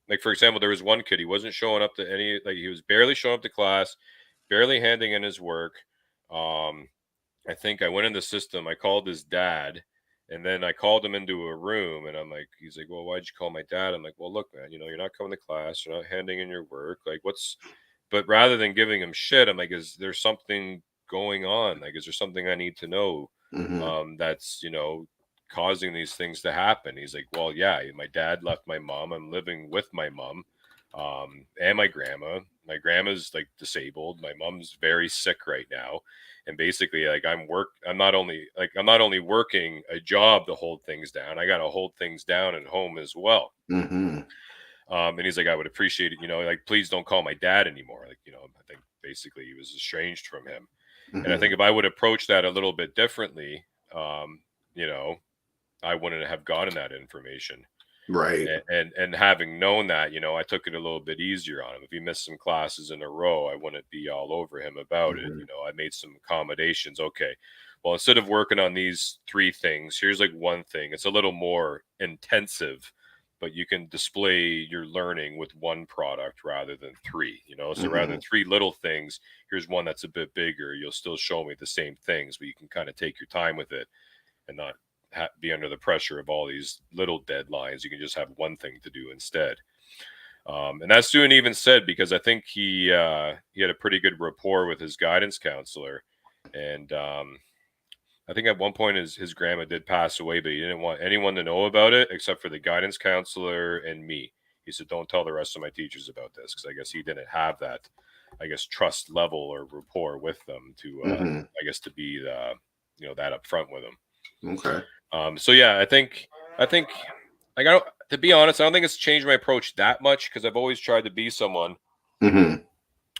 like for example, there was one kid he wasn't showing up to any like he was barely showing up to class, barely handing in his work. Um, I think I went in the system. I called his dad, and then I called him into a room, and I'm like, he's like, "Well, why'd you call my dad?" I'm like, "Well, look, man, you're not coming to class. You're not handing in your work. Like, what's?" But rather than giving him shit, I'm like, "Is there something going on? Like, is there something I need to know? Hmm. That's causing these things to happen?" He's like, "Well, yeah, my dad left my mom. I'm living with my mom, and my grandma. My grandma's like disabled. My mom's very sick right now." And basically like I'm not only working a job to hold things down, I got to hold things down at home as well. Hmm. And he's like, I would appreciate it, like please don't call my dad anymore, like I think basically he was estranged from him. And I Hmm. think if I would approach that a little bit differently, um you know I wouldn't have gotten that information. Right. And having known that, I took it a little bit easier on him. If he missed some classes in a row, I wouldn't be all over him about it. Hmm. I made some accommodations. Okay, well, instead of working on these three things, here's like one thing. It's a little more intensive, but you can display your learning with one product rather than three. So rather Hmm. than three little things, here's one that's a bit bigger. You'll still show me the same things, but you can kind of take your time with it and not be under the pressure of all these little deadlines. You can just have one thing to do instead. And that's Student even said because I think he had a pretty good rapport with his guidance counselor, and I think at one point his grandma did pass away, but he didn't want anyone to know about it except for the guidance counselor and me. He said, "Don't tell the rest of my teachers about this," because I guess he didn't have that, I guess, trust level or rapport with them to, Hmm. I guess, to be that upfront with them. Okay. So yeah, I think like I don't to be honest, I don't think it's changed my approach that much because I've always tried to be someone Hmm.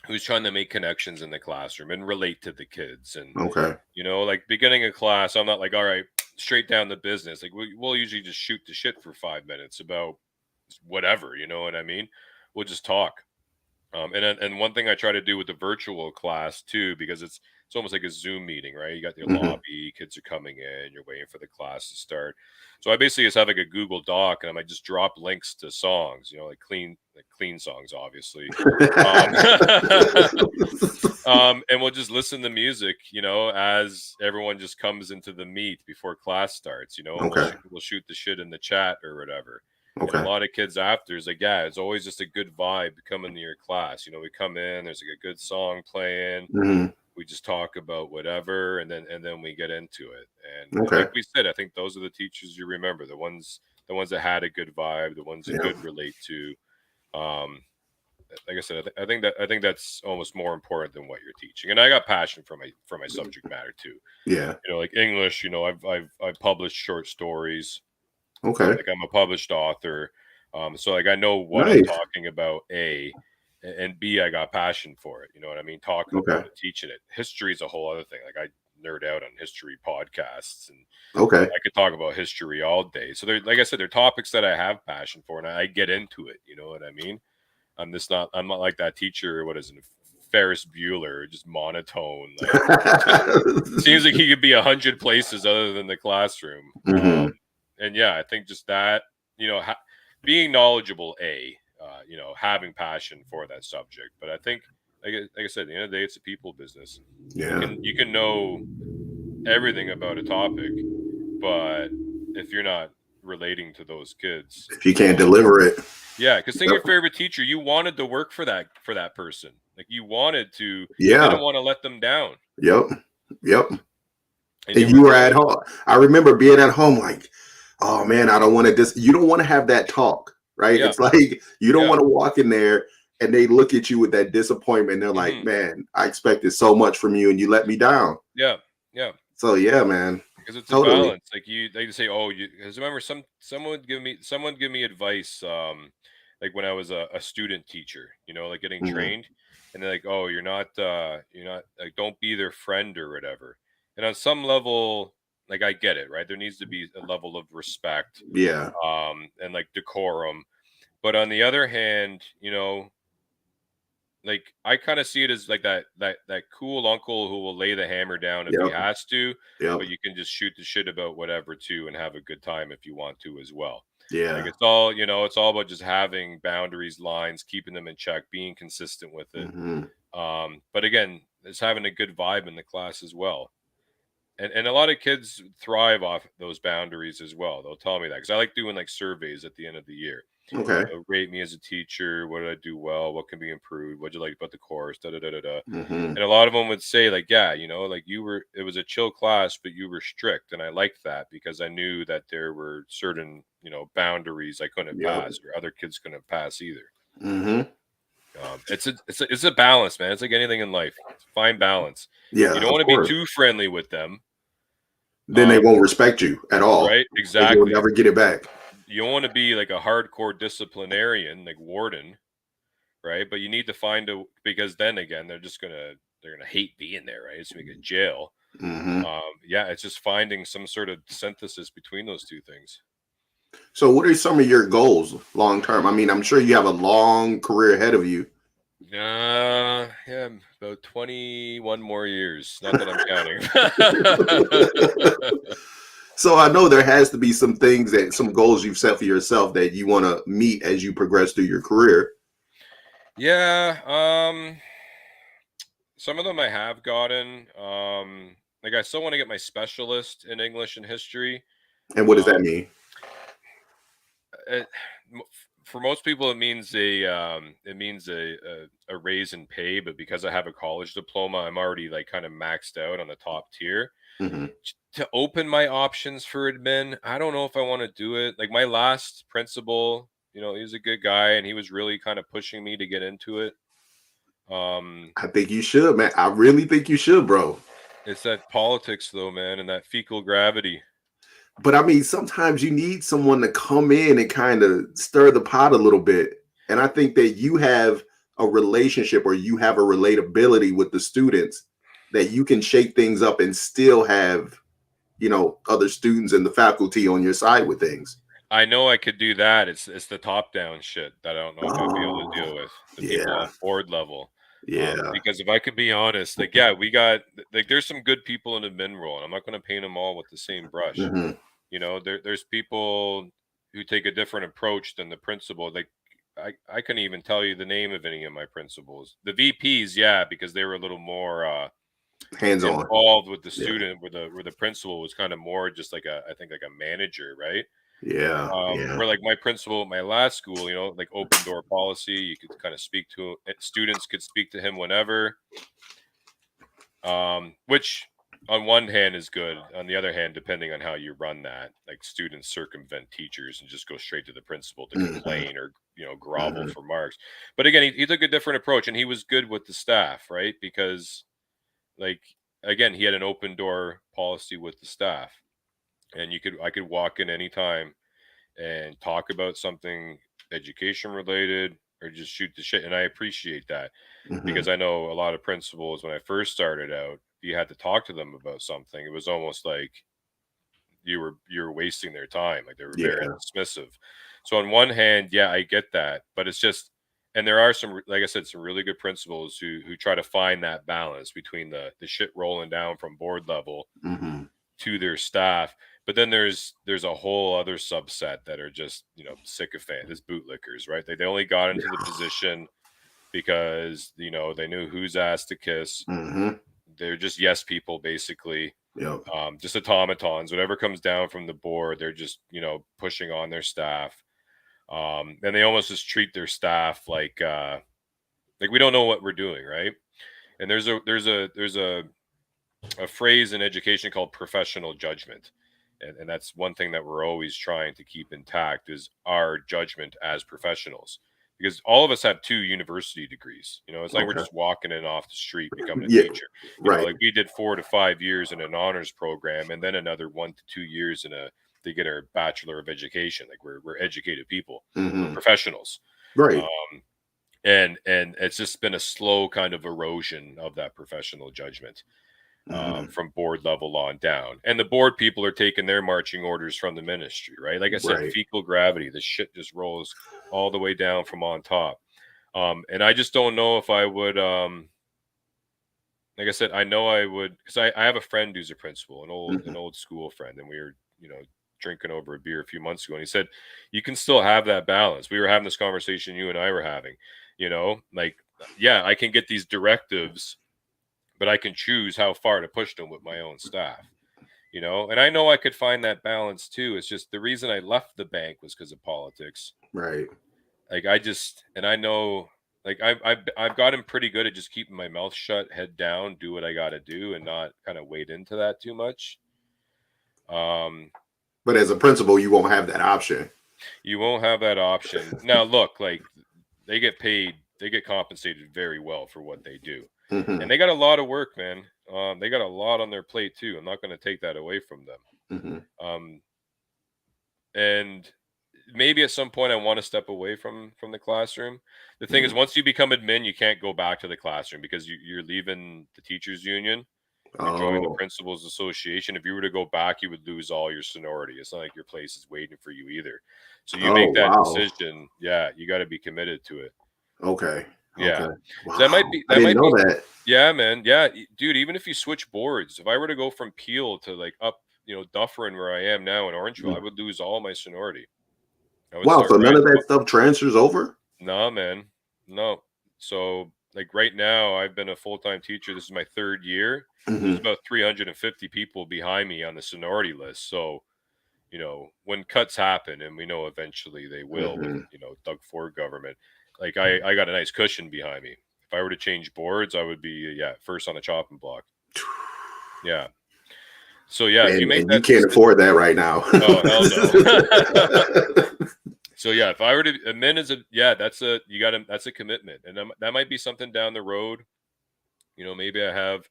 who's trying to make connections in the classroom and relate to the kids. And Okay. like beginning a class, I'm not like, all right, straight down to business. Like we'll usually just shoot the shit for 5 minutes about whatever, you know what I mean? We'll just talk. And one thing I try to do with the virtual class too, because it's almost like a Zoom meeting, right? You got your Hmm. lobby, kids are coming in, you're waiting for the class to start. So I basically just have like a Google Doc, and I might just drop links to songs, like clean songs, obviously. Um, and we'll just listen to music, as everyone just comes into the meet before class starts, and Okay. we'll shoot the shit in the chat or whatever. And a Okay. lot of kids after is like, yeah, it's always just a good vibe coming to your class. We come in, there's like a good song playing, Hmm. we just talk about whatever, and then we get into it. And like Okay. we said, I think those are the teachers you remember, the ones that had a good vibe, the ones you Yeah. could relate to. Um, like I said, I think that's almost more important than what you're teaching. And I got passion for my subject matter too. Yeah. Like English, I've published short stories. Okay. Like I'm a published author, so like I know what I'm Nice. talking about. And B, I got passion for it. You know what I mean? Talking Okay. about it, teaching it. History is a whole other thing. Like I nerd out on history podcasts, and Okay. I could talk about history all day. So they're like I said, they're topics that I have passion for, and I get into it. You know what I mean? I'm not like that teacher. What is it? Ferris Bueller, just monotone. Like seems like he could be 100 places other than the classroom. Hmm. And yeah, I think just that, being knowledgeable, having passion for that subject. But I think, like I said, at the end of the day, it's a people business. Yeah. You can know everything about a topic, but if you're not relating to those kids, If you can't deliver it. yeah, because think of Yep. your favorite teacher. You wanted to work for that person. Like you wanted to. You Yeah. didn't want to let them down, Yep. Yep. and And you you were were doing at it. home. I remember being at home like, oh man, I don't want to you don't want to have that talk, right? Yeah, It's like you don't yeah, want to walk in there and they look at you with that disappointment. They're like, hmm, man, I expected so much from you and you let me down. yeah, yeah. So yeah, man. Because it's a Totally. balance. Like they say, oh, you. Because remember, someone would give me advice. Like when I was a student teacher, like getting Hmm. trained, and they're like, oh, you're not like, don't be their friend or whatever. And on some level, like I get it, right? There needs to be a level of respect, Yeah. and like decorum. But on the other hand, like I kind of see it as like that cool uncle who will lay the hammer down if he Yep. has to, Yep. but you can just shoot the shit about whatever too and have a good time if you want to as well. Like Yeah. it's all about just having boundaries, lines, keeping them in check, being consistent with it. Hmm. But again, it's having a good vibe in the class as well. And a lot of kids thrive off those boundaries as well. They'll tell me that because I like doing like surveys at the end of the year. Okay. Rate me as a teacher. What did I do well? What can be improved? What would you like about the course? Da da da da da. Hmm. And a lot of them would say, like, yeah, like it was a chill class, but you were strict. And I liked that because I knew that there were certain, boundaries I couldn't Yep. pass or other kids couldn't pass either. Hmm. It's a balance, man. It's like anything in life. It's a fine balance. You Yeah, don't of want to be course. too friendly with them. Then they won't respect you at all. Right? And you'll Exactly. never get it back. You don't want to be like a hardcore disciplinarian, like warden, right? But you need to find a because then again, they're gonna hate being there, right? It's gonna be a jail. Hmm. Yeah, it's just finding some sort of synthesis between those two things. So, what are some of your goals long term? I mean, I'm sure you have a long career ahead of you. Yeah, about 21 more years. Not that I'm counting. So, I know there has to be some things that some goals you've set for yourself that you want to meet as you progress through your career. Yeah, some of them I have gotten. Like I still want to get my specialist in English and history. And what does that Um, mean? it, for most people, it means a raise in pay, but because I have a college diploma, I'm already like kind of maxed out on the top tier. Hmm. To open my options for admin, I don't know if I want to do it. Like my last principal, he was a good guy and he was really kind of pushing me to get into it. Um, I think you should, man. I really think you should, bro. it's that politics though, man, and that fecal gravity. But I mean, sometimes you need someone to come in and kind of stir the pot a little bit. And I think that you have a relationship or you have a relatability with the students that you can shake things up and still have, other students and the faculty on your side with things. I know I could do that. It's the top down shit that I don't know if I'd be able to Oh, deal with. The people yeah, on board level. yeah. Because if I could be honest, like yeah, we got like there's some good people in the min role, and I'm not going to paint them all with the same brush. Hmm. There's people who take a different approach than the principal. Like I couldn't even tell you the name of any of my principals. The VPs, yeah, because they were a little more Hands on. involved with the Yeah, student, where the principal was kind of more just like I think like a manager, right? yeah, yeah. Where like my principal at my last school, like open door policy, you could kind of speak to students could speak to him whenever, which on one hand is good. On the other hand, depending on how you run that, like students circumvent teachers and just go straight to the principal to Hmm. complain or grovel Hmm. for marks. But again, he took a different approach and he was good with the staff, right? Because like again, he had an open door policy with the staff, and I could walk in anytime and talk about something education related or just shoot the shit. And I appreciate that Hmm. because I know a lot of principals when I first started out, if you had to talk to them about something, it was almost like you were wasting their time. Like they were very Yeah. dismissive. So on one hand, yeah, I get that, but it's just and there are some like I said, some really good principals who try to find that balance between the shit rolling down from board level Hmm. to their staff, But then there's a whole other subset that are just, sycophant, as bootlickers, right? They only got into the position because, they knew whose ass to kiss. Mm-hmm. They're just yes people, basically. Yep. Just automatons. Whatever comes down from the board, they're just, pushing on their staff. And they almost just treat their staff like we don't know what we're doing, right? And there's a phrase in education called professional judgment. And that's one thing that we're always trying to keep intact, is our judgment as professionals, because all of us have 2 university degrees. It's like we're Okay. just walking in off the street becoming a Yeah. teacher. Right. Like we did 4 to 5 years in an honors program, and then another 1 to 2 years to get our Bachelor of Education. Like we're educated people. We're Mm-hmm. professionals. Right. And it's just been a slow kind of erosion of that professional judgment, Mm-hmm. from board level on down. And the board people are taking their marching orders from the ministry, right? Like I said, Right. fecal gravity, the shit just rolls all the way down from on top. And I just don't know if I would, like I said, I know I would, because I have a friend who's a principal, an Mm-hmm. old school friend, and we were, drinking over a beer a few months ago, and he said, you can still have that balance. We were having this conversation you and I were having, like, yeah, I can get these directives, but I can choose how far to push them with my own staff, and I know I could find that balance too. It's just the reason I left the bank was because of politics. Right. Like and I know, like I've gotten pretty good at just keeping my mouth shut, head down, do what I got to do, and not kind of wade into that too much. Um, But as a principal, you won't have that option. you won't have that option now. Look, like they get paid, they get compensated very well for what they do. Mm-hmm. And they got a lot of work, man. They got a lot on their plate too. I'm not going to take that away from them. Mm-hmm. Um, and maybe at some point I want to step away from the classroom. The thing is, Mm-hmm. once you become admin, you can't go back to the classroom because you're leaving the teachers union. You're joining the Oh. principals association. If you were to go back, you would lose all your seniority. It's not like your place is waiting for you either. So you Oh, make that wow. decision. Yeah, you got to be committed to it. Okay. Yeah. Okay. So that might Wow. be I that didn't might know be that. Yeah, man. Yeah, dude, even if you switch boards, if I were to go from Peel to like up, Dufferin where I am now in Orangeville, I Mm. would lose all my seniority. I would Wow. start So none right. of that stuff transfers over? Nah, man. No. So like right now, I've been a full-time teacher. This is my 3rd year. There's Mm-hmm. about 350 people behind me on the seniority list. So, when cuts happen, and we know eventually they will with, Mm-hmm. Doug Ford government, like I got a nice cushion behind me. If I were to change boards, I would be, yeah, first on the chopping block. Yeah. So yeah, if you make And you that can't decision, afford that right now. oh hell no. So yeah, if I were to admin as a yeah, that's a commitment, and that might be something down the road. Maybe I have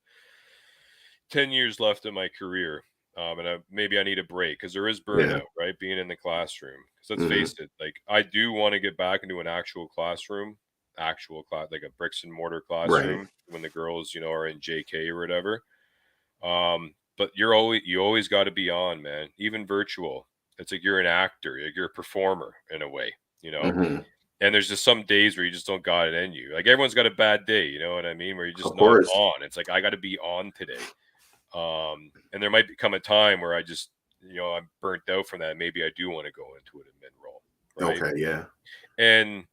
10 years left in my career, and maybe I need a break because there is Yeah. burnout, right? Being in the classroom. Because let's Mm-hmm. face it, like I do want to get back into an actual classroom, actual class, like a bricks and mortar Right. classroom when the girls, are in JK or whatever. But you always got to be on, man. Even virtual, it's like you're an actor, like you're a performer in a way, you know. Mm-hmm. And there's just some days where you just don't got it in you. Like everyone's got a bad day, you know what I mean? Where you're just Of not course. on. It's like I got to be on today. And there might become a time where I just, I'm burnt out from that. Maybe I do want to go into an admin role, right? Okay. Yeah. And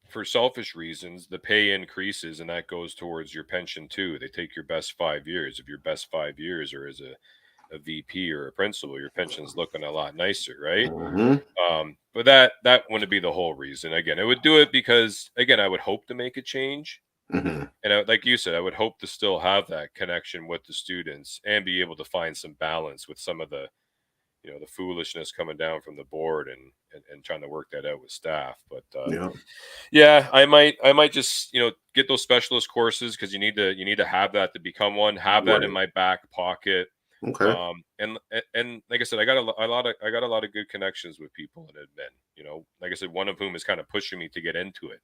for selfish reasons, the pay increases, and that goes towards your pension too. They take your best 5 years. If your best 5 years are as a VP or a principal, your pension's looking a lot nicer, right? Mm-hmm. But that wouldn't be the whole reason. Again, it would do it because again, I would hope to make a change. Mm-hmm. And like you said, I would hope to still have that connection with the students and be able to find some balance with some of the, the foolishness coming down from the board and trying to work that out with staff. But Yeah. yeah, I might just, get those specialist courses because you need to have that to become one, have that in Right. my back pocket. Okay. And like I said, I got a lot of good connections with people in admin, like I said, one of whom is kind of pushing me to get into it.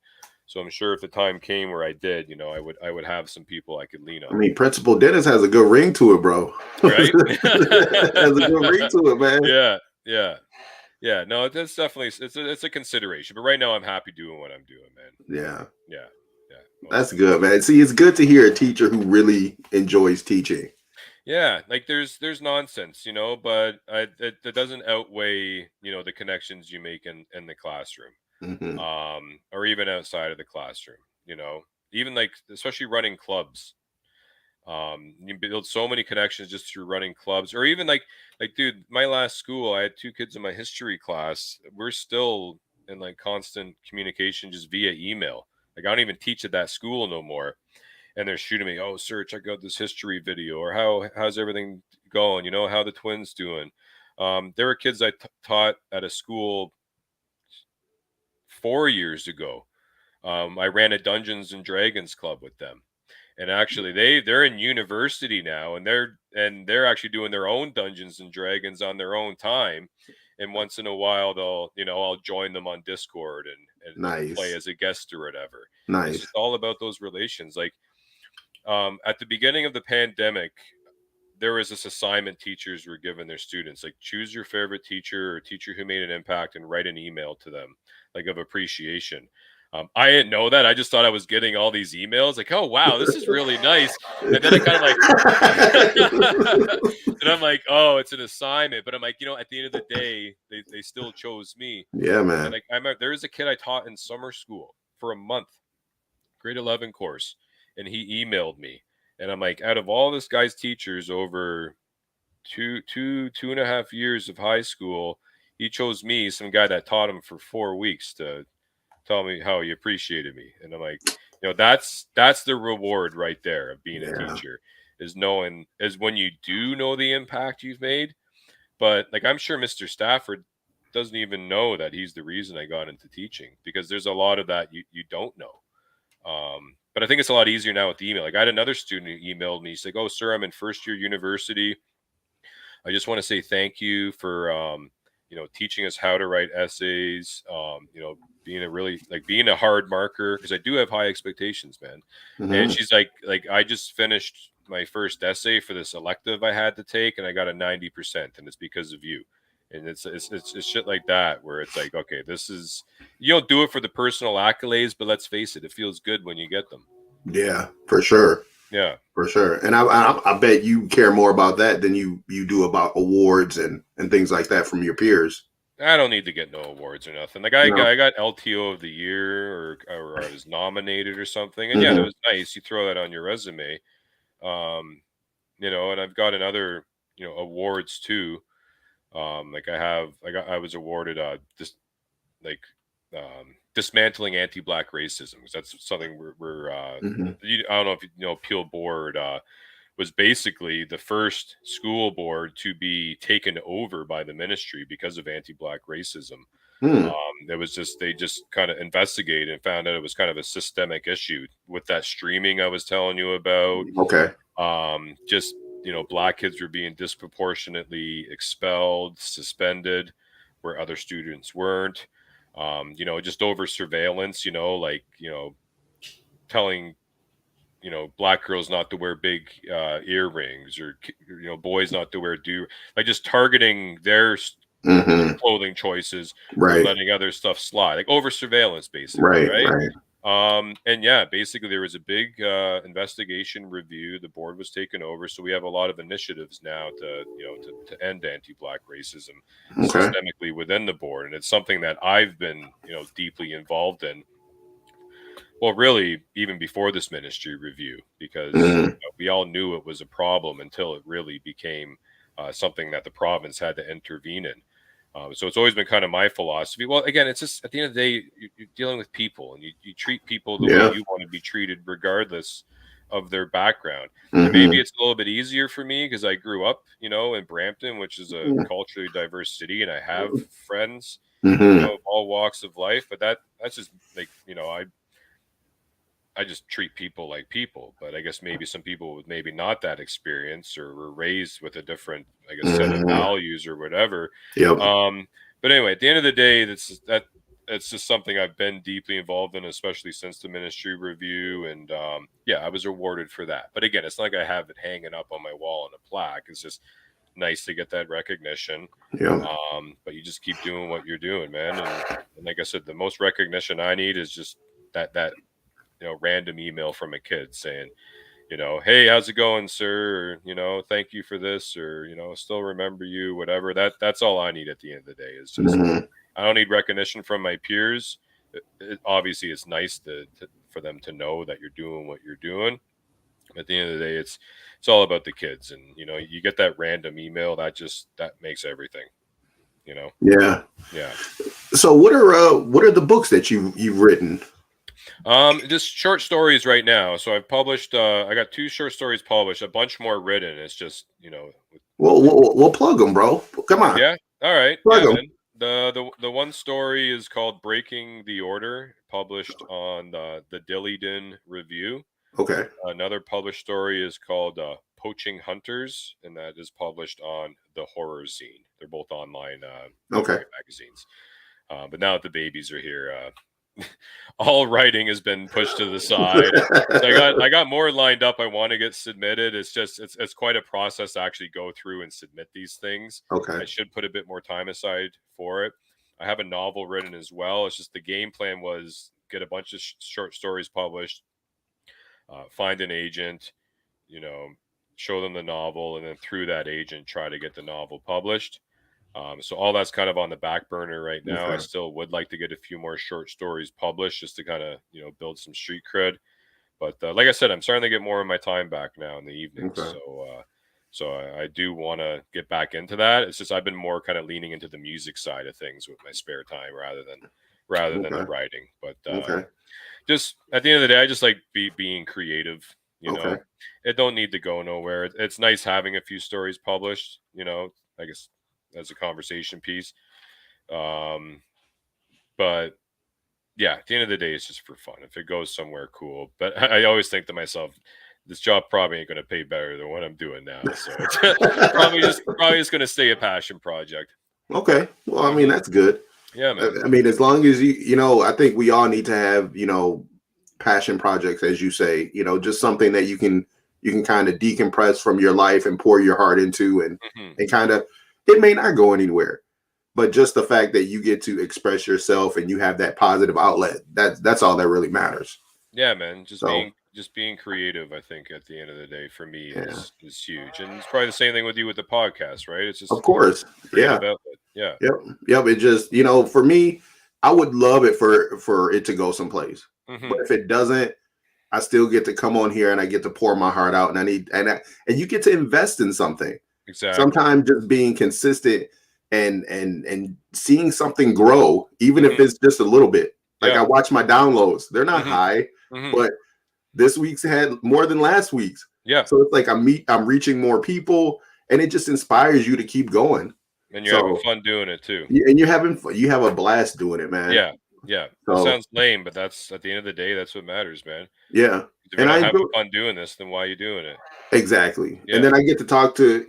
So I'm sure if the time came where I did, I would have some people I could lean I on. mean, Principal Dennis has a good ring to it, bro. Right? Has a good ring to it, man. Yeah, yeah, yeah. No, that's definitely it's a consideration. But right now, I'm happy doing what I'm doing, man. Yeah. Yeah, yeah, most That's definitely. good, man. See, it's good to hear a teacher who really enjoys teaching. Yeah, like there's nonsense, but that doesn't outweigh, the connections you make in the classroom, Hmm. or even outside of the classroom, you know, even like especially running clubs. You build so many connections just through running clubs, or even like dude, my last school, I had two kids in my history class. We're still in like constant communication just via email. Like I don't even teach at that school no more, and they're shooting me, "Oh, sir, check out this history video," or how's everything going? How the twins doing? There were kids I taught at a school 4 years ago. I ran a Dungeons and Dragons club with them, and actually they're in university now, and they're actually doing their own Dungeons and Dragons on their own time. And once in a while, I'll join them on Discord and play Nice, as a guest or whatever. It's nice. just all about those relations. Like at the beginning of the pandemic, there was this assignment teachers were giving their students, like choose your favorite teacher or teacher who made an impact and write an email to them, like of appreciation. I didn't know that. I just thought I was getting all these emails, like, oh wow, this is really nice. And then I kind of like, and I'm like, oh, it's an assignment. But I'm like, at the end of the day, they still chose me. Yeah, And then man. like, I remember there was a kid I taught in summer school for a month, grade 11 course, and he emailed me, and I'm like, out of all this guy's teachers over 2.5 years of high school, he chose me, some guy that taught him for 4 weeks, to tell me how he appreciated me. And I'm like, that's the reward right there of being a Yeah, teacher, is when you do know the impact you've made. But like, I'm sure Mr. Stafford doesn't even know that he's the reason I got into teaching, because there's a lot of that you don't know. But I think it's a lot easier now with email. Like I had another student who emailed me. He's like, "Oh, sir, I'm in first year university. I just want to say thank you for teaching us how to write essays. Being a hard marker, because I do have high expectations, man." And hmm, she's like I just finished my first essay for this elective I had to take, and I got a 90%, and it's because of you. And it's shit like that where it's like, okay, this is, you don't do it for the personal accolades, but let's face it, it feels good when you get them. yeah, for sure, Yeah. for sure. And I bet you care more about that than you do about awards and things like that from your peers. I don't need to get no awards or nothing. Like You know. I got LTO of the year, or I was nominated or something. And yeah, that Hmm. was nice. You throw that on your resume. Um, and I've gotten other, awards too. Like I was awarded like dismantling anti-black racism, because that's something Hmm. I don't know if you know, Peel Board was basically the first school board to be taken over by the ministry because of anti-black racism. Hmm. It was just, they just kind of investigated and found out it was kind of a systemic issue with that streaming I was telling you about. Okay. Just, black kids were being disproportionately expelled, suspended, where other students weren't. Just over surveillance, like, telling, black girls not to wear big earrings, or boys not to wear like just targeting their Hmm. clothing choices, or Right. letting other stuff slide, like over surveillance, basically, Right. right? Right. And yeah, basically there was a big investigation review. The board was taken over, so we have a lot of initiatives now to end anti-black racism Okay. systemically within the board, and it's something that I've been deeply involved in. Well, really, even before this ministry review, because Hmm. we all knew it was a problem until it really became something that the province had to intervene in. So it's always been kind of my philosophy. Well, again, it's just at the end of the day, you're dealing with people, and you treat people the way Yeah. you want to be treated, regardless of their background. And maybe Hmm. it's a little bit easier for me because I grew up, in Brampton, which is a culturally diverse city, and I have friends, Hmm. of all walks of life. But that's just like, I just treat people like people. But I guess maybe some people with maybe not that experience, or were raised with a different, I guess, set of Hmm. values or whatever. Yep. Um, but anyway, at the end of the day, that's just something I've been deeply involved in, especially since the ministry review. And yeah, I was awarded for that. But again, it's not like I have it hanging up on my wall in a plaque. It's just nice to get that recognition. Yep. But you just keep doing what you're doing, man. And like I said, the most recognition I need is just that random email from a kid saying, hey, how's it going, sir? Or, thank you for this, or, still remember you, whatever. That's all I need at the end of the day is just, Hmm. I don't need recognition from my peers. Obviously, it's nice for them to know that you're doing what you're doing. At the end of the day, it's all about the kids, and you get that random email that makes everything. You know, Yeah. yeah. So what are the books that you've written? Just short stories right now. So I've published. I got 2 short stories published. A bunch more written. It's just Well, we'll plug them, bro. Come on, yeah. All right. plug Yeah, them. man. The one story is called "Breaking the Order," published on the Dillydin Review. Okay. Another published story is called "Poaching Hunters," and that is published on the Horror Zine. They're both online Okay. literary magazines. But now that the babies are here, all writing has been pushed to the side. So I got more lined up. I want to get submitted. It's just it's quite a process to actually go through and submit these things. Okay. I should put a bit more time aside for it. I have a novel written as well. It's just the game plan was get a bunch of short stories published, find an agent, you know, show them the novel, and then through that agent try to get the novel published. So all that's kind of on the back burner right now. I Okay. still would like to get a few more short stories published just to kind of build some street cred. But like I said, I'm starting to get more of my time back now in the evenings. Okay. So I do want to get back into that. It's just I've been more kind of leaning into the music side of things with my spare time rather than the Okay. writing. But Okay. just at the end of the day, I just like being creative. Okay. It don't need to go nowhere. It's nice having a few stories published. I guess as a conversation piece. Um, but yeah, at the end of the day, it's just for fun. If it goes somewhere, cool. But I always think to myself, this job probably ain't going to pay better than what I'm doing now. So it's probably just going to stay a passion project. Okay. Well, I mean, Hmm. that's good. Yeah, I man. I mean, as long as I think we all need to have, passion projects, as you say, just something that you can kind of decompress from your life and pour your heart into, and Hmm. kind of, it may not go anywhere, but just the fact that you get to express yourself and you have that positive outlet, that's all that really matters. Yeah, man. Just So being creative. I think at the end of the day, for me, yeah, is huge, and it's probably the same thing with you with the podcast, right? It's of just course. creative Yeah. outlet. Yeah. Yep. Yep. It just, for me, I would love it for it to go someplace. But Hmm. if it doesn't, I still get to come on here and I get to pour my heart out, and I need and you get to invest in something. Exactly. Sometimes just being consistent and seeing something grow, even if Hmm. it's just a little bit. Like, Yeah. I watch my downloads. They're not Hmm. high, Hmm. but this week's had more than last week's. Yeah. So it's like I'm reaching more people, and it just inspires you to keep going. And you're having So fun doing it too. and you have a blast doing it, man. Yeah, yeah. It So sounds lame, but that's at the end of the day, that's what matters, man. yeah, If you're and I not enjoy having fun doing this, then why are you doing it? exactly. And Yeah. then I get to talk to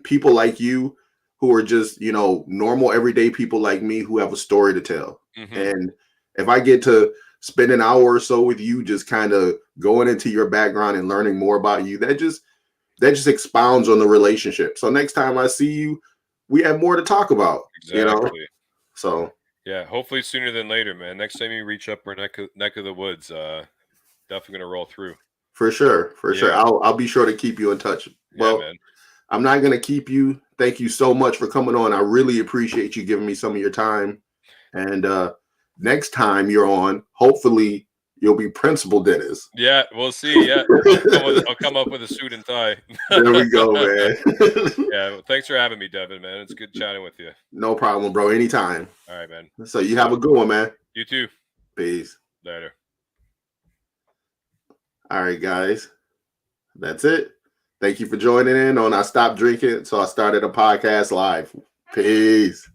people like you who are just normal everyday people like me who have a story to tell. Hmm. And if I get to spend an hour or so with you, just kind of going into your background and learning more about you, that just expounds on the relationship. So next time I see you, we have more to talk about. Exactly. So Yeah. Hopefully sooner than later, man. Next time you reach up our neck of the woods, definitely gonna roll through. for sure, for sure. Yeah. I'll be sure to keep you in touch. Yeah, Well, man. I'm not going to keep you. Thank you so much for coming on. I really appreciate you giving me some of your time. And next time you're on, hopefully you'll be Principal Dennis. Yeah, we'll see. Yeah. I'll come up with a suit and tie. There we go, man. Yeah. Well, thanks for having me, Devin, man. It's good chatting with you. No problem, bro. Anytime. All right, man. So you have a good one, man. You too. Peace. Later. All right, guys. That's it. Thank you for joining in on I Stopped Drinking, so I started a podcast live. Peace.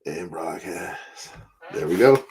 And broadcast. There we go.